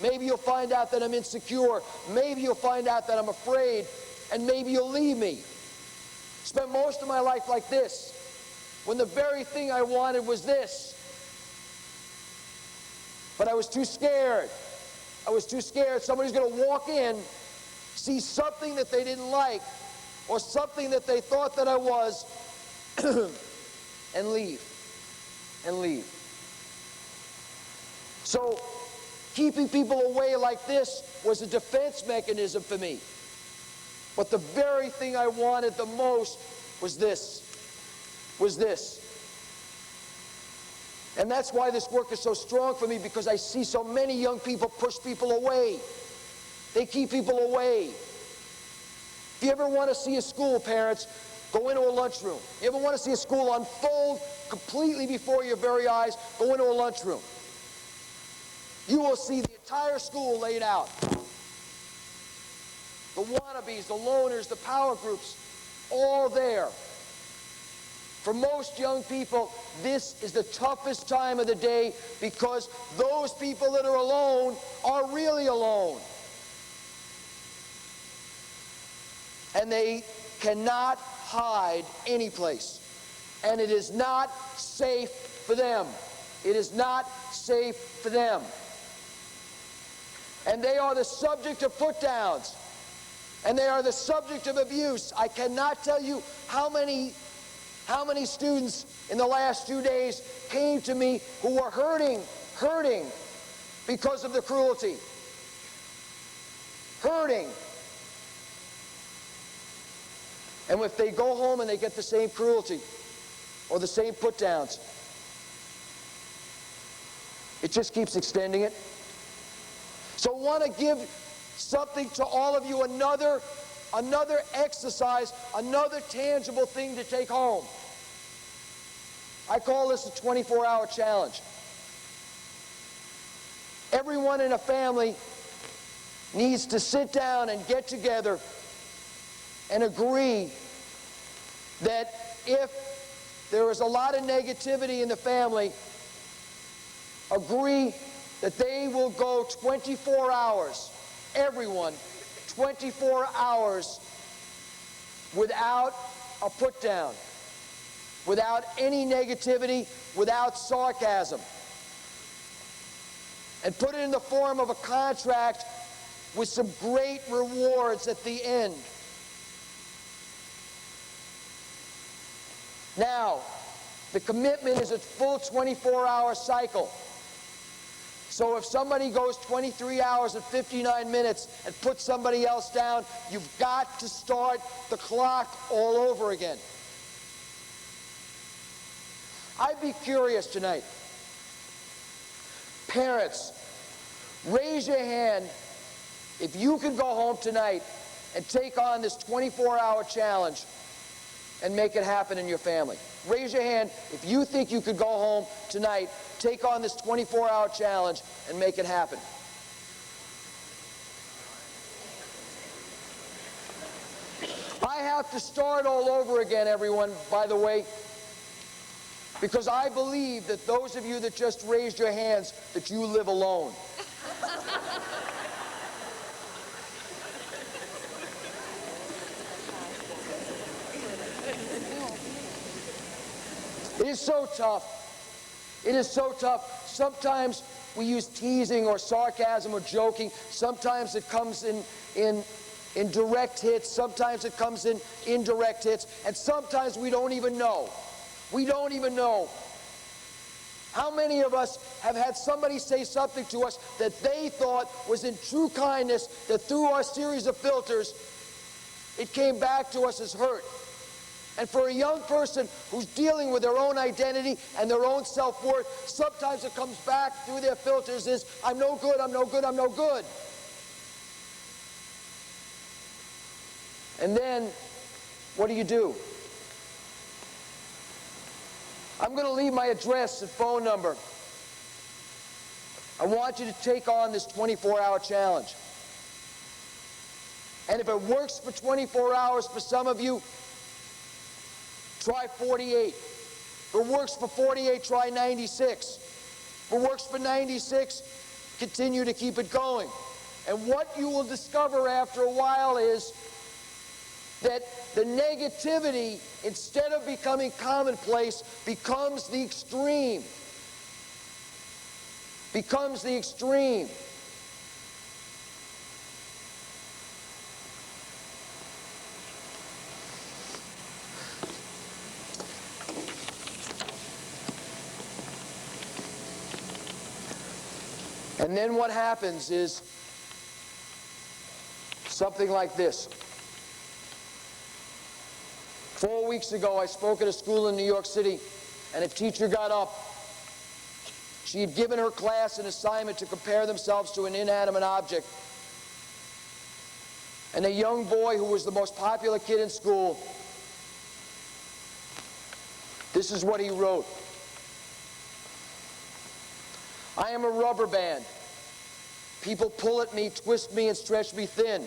Speaker 2: Maybe you'll find out that I'm insecure. Maybe you'll find out that I'm afraid. And maybe you'll leave me. Spent most of my life like this, when the very thing I wanted was this. But I was too scared. I was too scared. Somebody's going to walk in, see something that they didn't like, or something that they thought that I was, and leave. And leave. So, keeping people away like this was a defense mechanism for me. But the very thing I wanted the most was this. And that's why this work is so strong for me, because I see so many young people push people away. They keep people away. If you ever want to see a school, parents, go into a lunchroom. You ever want to see a school unfold completely before your very eyes, go into a lunchroom. You will see the entire school laid out. The wannabes, the loners, the power groups, all there. For most young people, this is the toughest time of the day, because those people that are alone are really alone. And they cannot hide any place. And it is not safe for them. It is not safe for them. And they are the subject of put-downs. And they are the subject of abuse. I cannot tell you how many students in the last 2 days came to me who were hurting because of the cruelty. Hurting. And if they go home and they get the same cruelty or the same put-downs, it just keeps extending it. So I want to give something to all of you, another exercise, another tangible thing to take home. I call this a 24-hour challenge. Everyone in a family needs to sit down and get together and agree that if there is a lot of negativity in the family, agree that they will go 24 hours, everyone, 24 hours without a put-down, without any negativity, without sarcasm. And put it in the form of a contract with some great rewards at the end. Now, the commitment is a full 24-hour cycle. So if somebody goes 23 hours and 59 minutes and puts somebody else down, you've got to start the clock all over again. I'd be curious tonight. Parents, raise your hand if you could go home tonight and take on this 24-hour challenge and make it happen in your family. Raise your hand if you think you could go home tonight, take on this 24-hour challenge, and make it happen. I have to start all over again, everyone, by the way, because I believe that those of you that just raised your hands, that you live alone. It is so tough. It is so tough. Sometimes we use teasing or sarcasm or joking. Sometimes it comes in direct hits. Sometimes it comes in indirect hits. And sometimes we don't even know. We don't even know. How many of us have had somebody say something to us that they thought was in true kindness, that through our series of filters, it came back to us as hurt? And for a young person who's dealing with their own identity and their own self-worth, sometimes it comes back through their filters as, I'm no good, I'm no good, I'm no good. And then, what do? I'm going to leave my address and phone number. I want you to take on this 24-hour challenge. And if it works for 24 hours for some of you, try 48. If it works for 48, try 96. If it works for 96, continue to keep it going. And what you will discover after a while is that the negativity, instead of becoming commonplace, becomes the extreme. Becomes the extreme. And then what happens is something like this. 4 weeks ago, I spoke at a school in New York City, and a teacher got up. She had given her class an assignment to compare themselves to an inanimate object. And a young boy who was the most popular kid in school, this is what he wrote. I am a rubber band. People pull at me, twist me, and stretch me thin.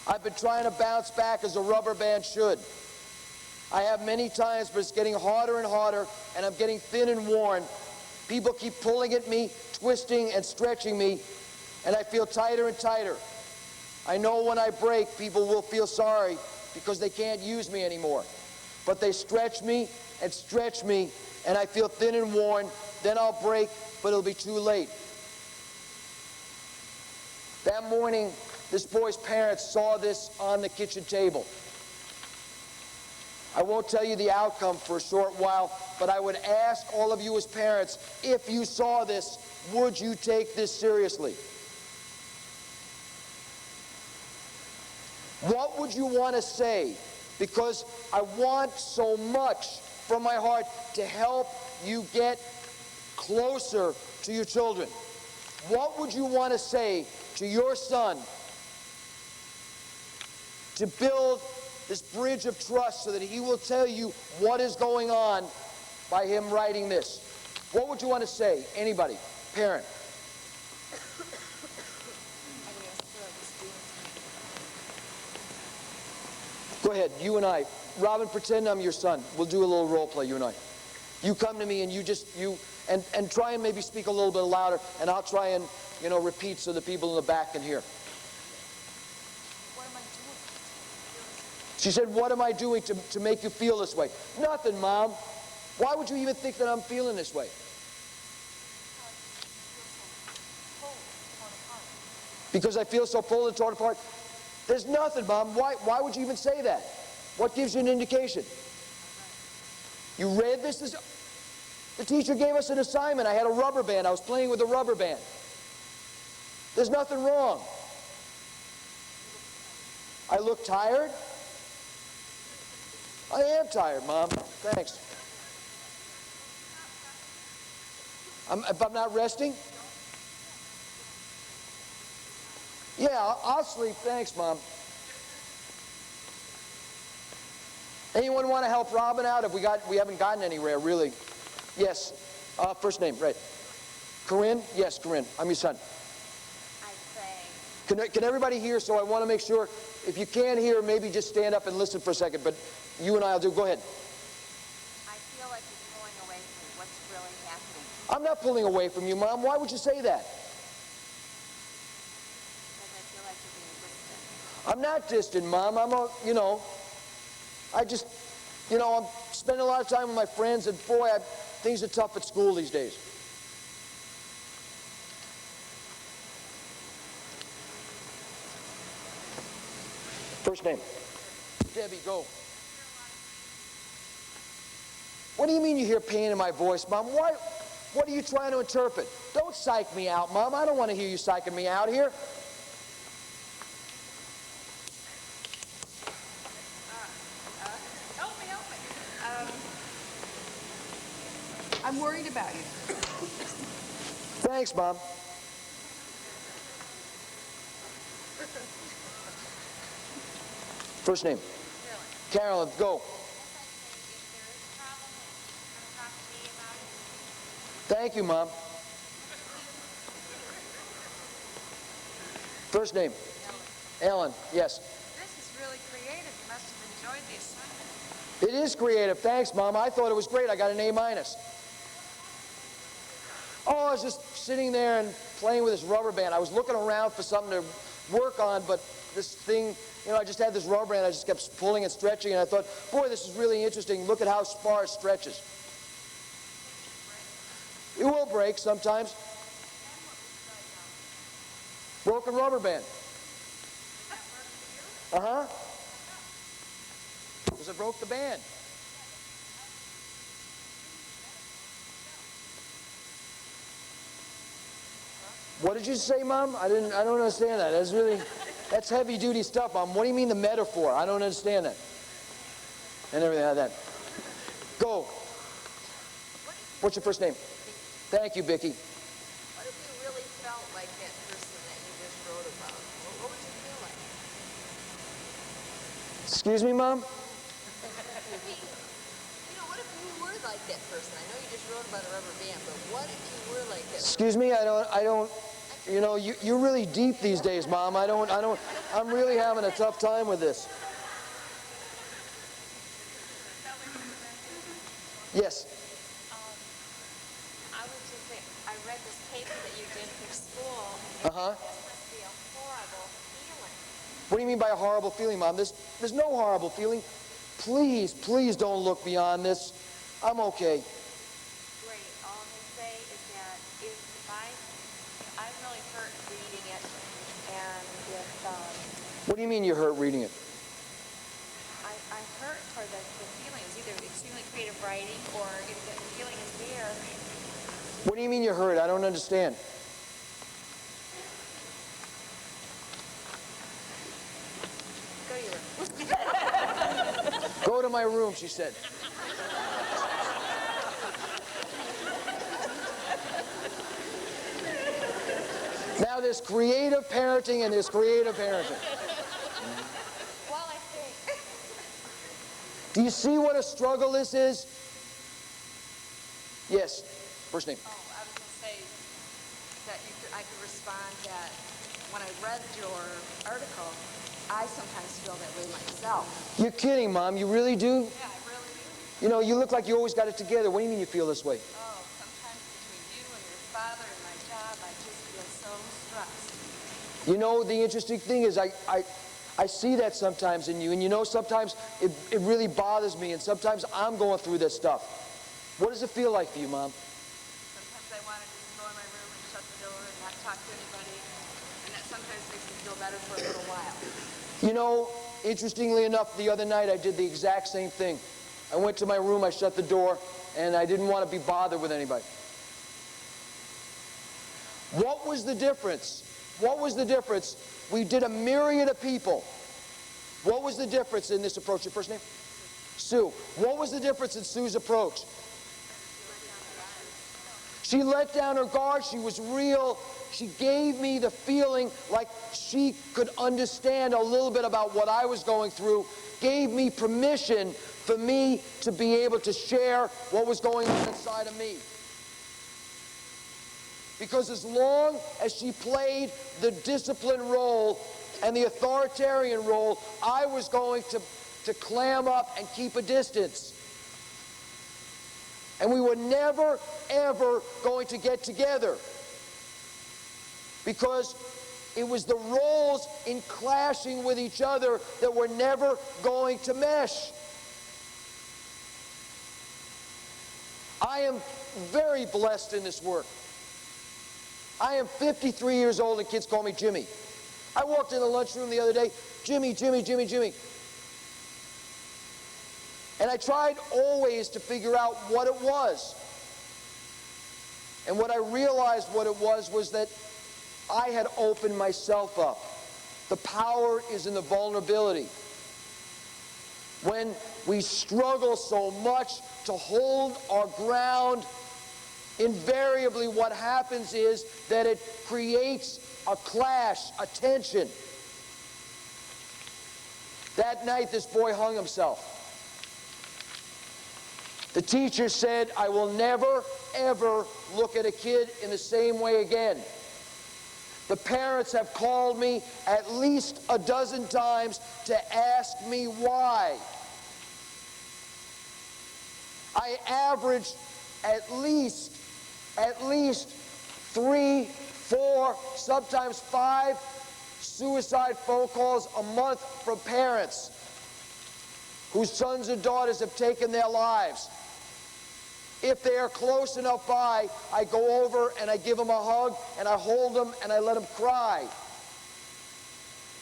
Speaker 2: I've been trying to bounce back as a rubber band should. I have many times, but it's getting harder and harder, and I'm getting thin and worn. People keep pulling at me, twisting and stretching me, and I feel tighter and tighter. I know when I break, people will feel sorry because they can't use me anymore. But they stretch me, and I feel thin and worn. Then I'll break, but it'll be too late. That morning, this boy's parents saw this on the kitchen table. I won't tell you the outcome for a short while, but I would ask all of you as parents, if you saw this, would you take this seriously? What would you want to say? Because I want so much from my heart to help you get closer to your children. What would you want to say to your son to build this bridge of trust so that he will tell you what is going on by him writing this? What would you want to say? Anybody? Parent. Go ahead, you and I. Robin, pretend I'm your son. We'll do a little role play, you and I. You come to me and and try and maybe speak a little bit louder, and I'll try and, repeat so the people in the back can hear.
Speaker 3: What am I doing?
Speaker 2: She said, what am I doing to make you feel this way? Nothing, Mom. Why would you even think that I'm feeling this way? Because I feel so pulled and torn apart. There's nothing, Mom. Why would you even say that? What gives you an indication? You read this? The teacher gave us an assignment. I had a rubber band. I was playing with a rubber band. There's nothing wrong. I look tired? I am tired, Mom. Thanks. If I'm not resting? Yeah, I'll sleep. Thanks, Mom. Anyone want to help Robin out? We haven't gotten anywhere, really. Yes. First name, right. Corinne? Yes, Corinne. I'm your son.
Speaker 3: I say.
Speaker 2: Can everybody hear? So I want to make sure, if you can't hear, maybe just stand up and listen for a second. But you and I will do. Go ahead.
Speaker 3: I feel like you're pulling away from what's really happening.
Speaker 2: I'm not pulling away from you, Mom. Why would you say that?
Speaker 3: Because I feel like you're being distant.
Speaker 2: I'm not distant, Mom. I just, I'm spending a lot of time with my friends, and boy, things are tough at school these days. First name. Debbie, go. What do you mean you hear pain in my voice, Mom? What are you trying to interpret? Don't psych me out, Mom. I don't want to hear you psyching me out here.
Speaker 3: Help me.
Speaker 4: I'm worried about you.
Speaker 2: Thanks, Mom. First name. Carolyn, go. Thank you, Mom. First name. Ellen, yes.
Speaker 3: This is really creative. You must have enjoyed the assignment.
Speaker 2: It is creative. Thanks, Mom. I thought it was great. I got an A-. Oh, I was just sitting there and playing with this rubber band. I was looking around for something to work on, but this thing, I just had this rubber band. I just kept pulling and stretching, and I thought, boy, this is really interesting. Look at how far it stretches. It will break sometimes. Broken rubber band. Uh-huh. Because it broke the band. What did you say, Mom? I don't understand that. That's heavy duty stuff, Mom. What do you mean the metaphor? I don't understand that. And everything like that. Go. What's your first name? Thank you, Vicki.
Speaker 4: What if you really felt like that person that you just wrote about? What would you feel like?
Speaker 2: Excuse me, Mom?
Speaker 4: What if you were like that person? I know you just wrote about a rubber band, but what if you were like that person?
Speaker 2: Excuse me, I don't, you're really deep these days, Mom. I'm really having a tough time with this. Yes.
Speaker 3: I would just say, I read this paper that you did for school.
Speaker 2: Uh-huh.
Speaker 3: This must be a horrible feeling.
Speaker 2: What do you mean by a horrible feeling, Mom? There's no horrible feeling. Please don't look beyond this. I'm okay.
Speaker 3: Great. All I'm going to say is that if I'm really hurt reading it, and if
Speaker 2: What do you mean you hurt reading it?
Speaker 3: I hurt for the feeling. It's either extremely creative writing, or if the feeling is there.
Speaker 2: What do you mean you hurt? I don't understand.
Speaker 3: Go to your room.
Speaker 2: Go to my room, she said. Now there's creative parenting and there's creative parenting.
Speaker 3: While I think.
Speaker 2: Do you see what a struggle this is? Yes. First name.
Speaker 4: Oh, I was going to say that I could respond that when I read your article, I sometimes feel that way myself.
Speaker 2: You're kidding, Mom. You really do?
Speaker 4: Yeah, I really do.
Speaker 2: You look like you always got it together. What do you mean you feel this way?
Speaker 4: Oh, sometimes between you and your father and my job, I just feel so stressed.
Speaker 2: The interesting thing is I see that sometimes in you. And sometimes it really bothers me. And sometimes I'm going through this stuff. What does it feel like for you, Mom?
Speaker 4: Sometimes I want to just go in my room and shut the door and not talk to anybody. And that sometimes makes me feel better for a little while.
Speaker 2: Interestingly enough, the other night I did the exact same thing. I went to my room, I shut the door, and I didn't want to be bothered with anybody. What was the difference? What was the difference? We did a myriad of people. What was the difference in this approach? Your first name? Sue. What was the difference in Sue's approach? She let down her guard. She was real. She gave me the feeling like she could understand a little bit about what I was going through, gave me permission for me to be able to share what was going on inside of me. Because as long as she played the discipline role and the authoritarian role, I was going to clam up and keep a distance. And we were never, ever going to get together. Because it was the roles in clashing with each other that were never going to mesh. I am very blessed in this work. I am 53 years old and kids call me Jimmy. I walked in the lunchroom the other day, Jimmy, Jimmy, Jimmy, Jimmy. And I tried always to figure out what it was. And what I realized what it was that I had opened myself up. The power is in the vulnerability. When we struggle so much to hold our ground, invariably what happens is that it creates a clash, a tension. That night, this boy hung himself. The teacher said, I will never, ever look at a kid in the same way again. The parents have called me at least a dozen times to ask me why. I averaged at least 3, 4, sometimes 5 suicide phone calls a month from parents whose sons and daughters have taken their lives. If they are close enough by, I go over and I give them a hug and I hold them and I let them cry.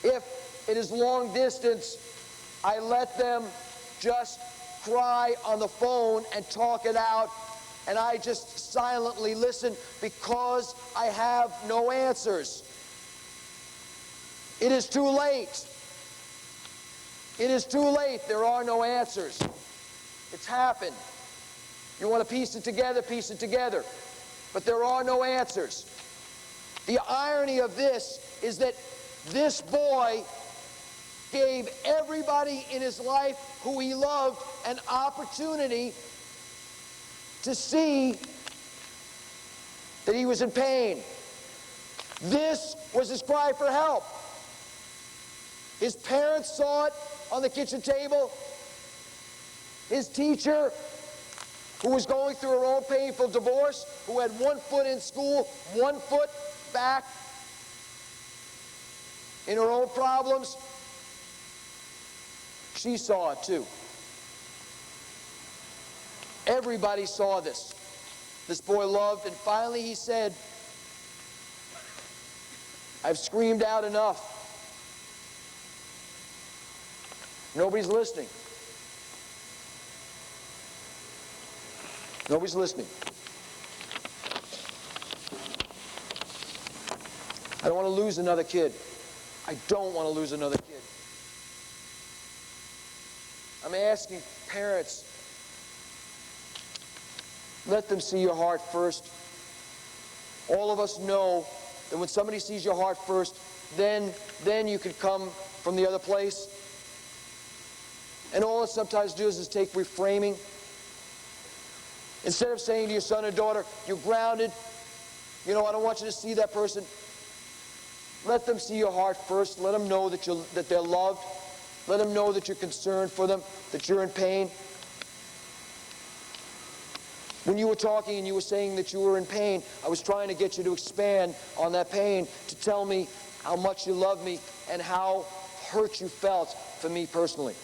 Speaker 2: If it is long distance, I let them just cry on the phone and talk it out, and I just silently listen because I have no answers. It is too late. It is too late. There are no answers. It's happened. You want to piece it together, piece it together. But there are no answers. The irony of this is that this boy gave everybody in his life who he loved an opportunity to see that he was in pain. This was his cry for help. His parents saw it on the kitchen table. His teacher, who was going through her own painful divorce, who had 1 foot in school, 1 foot back in her own problems, she saw it too. Everybody saw this. This boy loved, and finally he said, I've screamed out enough. Nobody's listening. Nobody's listening. I don't want to lose another kid. I don't want to lose another kid. I'm asking parents, let them see your heart first. All of us know that when somebody sees your heart first, then you can come from the other place. And all it sometimes does is take reframing. Instead of saying to your son or daughter, you're grounded, I don't want you to see that person. Let them see your heart first. Let them know that they're loved. Let them know that you're concerned for them, that you're in pain. When you were talking and you were saying that you were in pain, I was trying to get you to expand on that pain, to tell me how much you love me and how hurt you felt for me personally.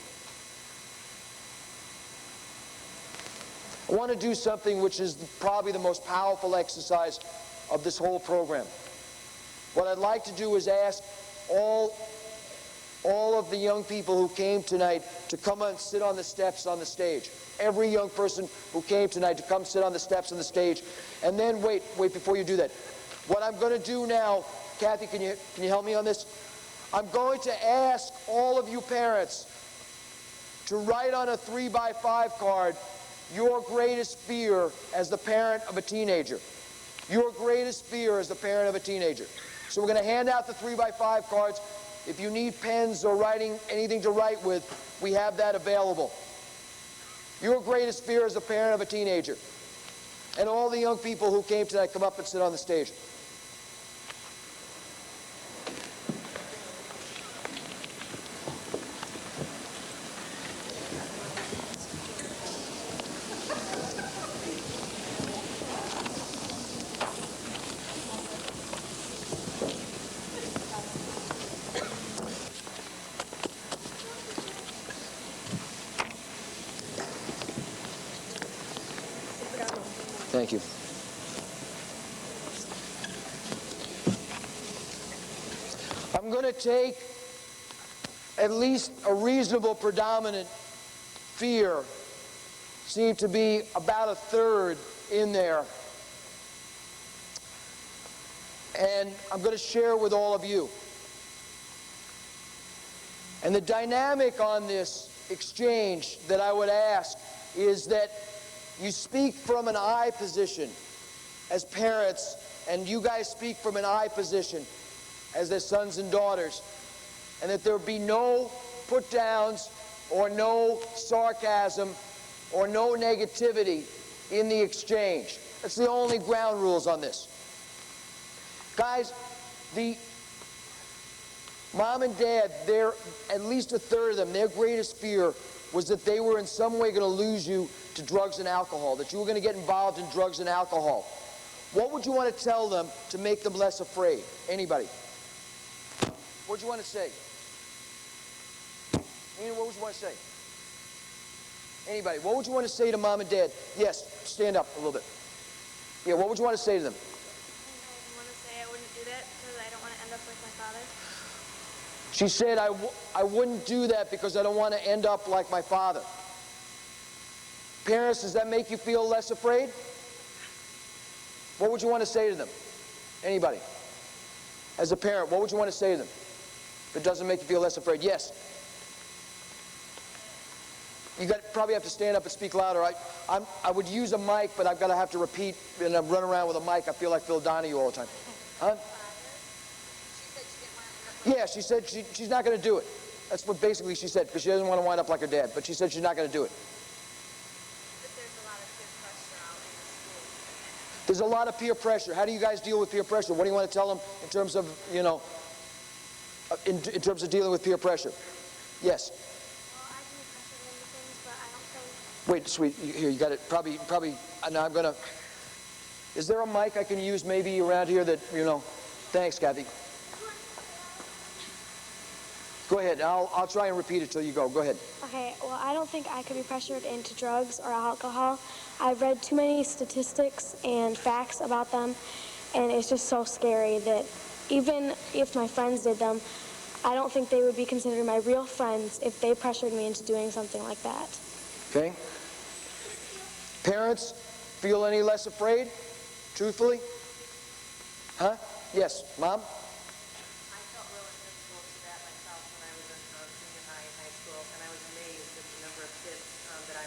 Speaker 2: I want to do something which is probably the most powerful exercise of this whole program. What I'd like to do is ask all all of the young people who came tonight to come and sit on the steps on the stage. Every young person who came tonight to come sit on the steps on the stage. And then, wait before you do that. What I'm going to do now, Kathy, can you help me on this? I'm going to ask all of you parents to write on a 3x5 card your greatest fear as the parent of a teenager. Your greatest fear as the parent of a teenager. So we're going to hand out the 3x5 cards. If you need pens or writing, anything to write with, we have that available. Your greatest fear as a parent of a teenager. And all the young people who came tonight, come up and sit on the stage. Thank you. I'm going to take at least a reasonable predominant fear, seem to be about a third in there, and I'm going to share it with all of you. And the dynamic on this exchange that I would ask is that you speak from an I position as parents, and you guys speak from an I position as their sons and daughters, and that there be no put-downs or no sarcasm or no negativity in the exchange. That's the only ground rules on this. Guys, the mom and dad, at least a third of them, their greatest fear was that they were in some way going to lose you to drugs and alcohol, that you were going to get involved in drugs and alcohol. What would you want to tell them to make them less afraid? Anybody? What would you want to say? Nina, what would you want to say? Anybody? What would you want to say to mom and dad? Yes, stand up a little bit. Yeah, what would you want to say to them?
Speaker 3: I want to say I wouldn't do that because I don't want to end up like my father.
Speaker 2: She said, I wouldn't do that because I don't want to end up like my father. Parents, does that make you feel less afraid? What would you want to say to them? Anybody? As a parent, what would you want to say to them? If it doesn't make you feel less afraid. Yes? You probably have to stand up and speak louder. I would use a mic, but I've got to have to repeat, and I'm running around with a mic. I feel like Phil Donahue all the time. Huh? Yeah, she said she's not going to do it. That's what basically she said, because she doesn't want to wind up like her dad. But she said she's not going to do it.
Speaker 3: But there's a lot of peer pressure out in the school.
Speaker 2: There's a lot of peer pressure. How do you guys deal with peer pressure? What do you want to tell them in terms of, in terms of dealing with peer pressure? Yes?
Speaker 3: Well, I do pressure into things, but I don't think...
Speaker 2: Wait, sweet, here, you got it. Probably, now I'm going to... Is there a mic I can use maybe around here that, Thanks, Kathy. Go ahead. I'll try and repeat it till you go. Go ahead.
Speaker 5: Okay, well, I don't think I could be pressured into drugs or alcohol. I've read too many statistics and facts about them, and it's just so scary that even if my friends did them, I don't think they would be considered my real friends if they pressured me into doing something like that.
Speaker 2: Okay. Parents, feel any less afraid? Truthfully? Huh? Yes. Mom?
Speaker 6: I felt real invincible to that myself when I was in junior high and high school, and I was amazed at the number of kids that I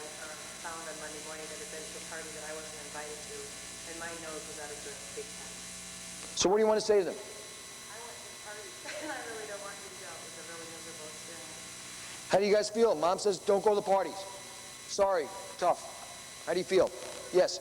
Speaker 6: found on Monday morning that had been to a party that I wasn't invited to, and my nose was out of joint big time.
Speaker 2: So what do you want to say to them?
Speaker 6: I went to the party, and I really don't want you to go. It was a really miserable experience.
Speaker 2: How do you guys feel? Mom says don't go to the parties. Sorry, tough. How do you feel? Yes.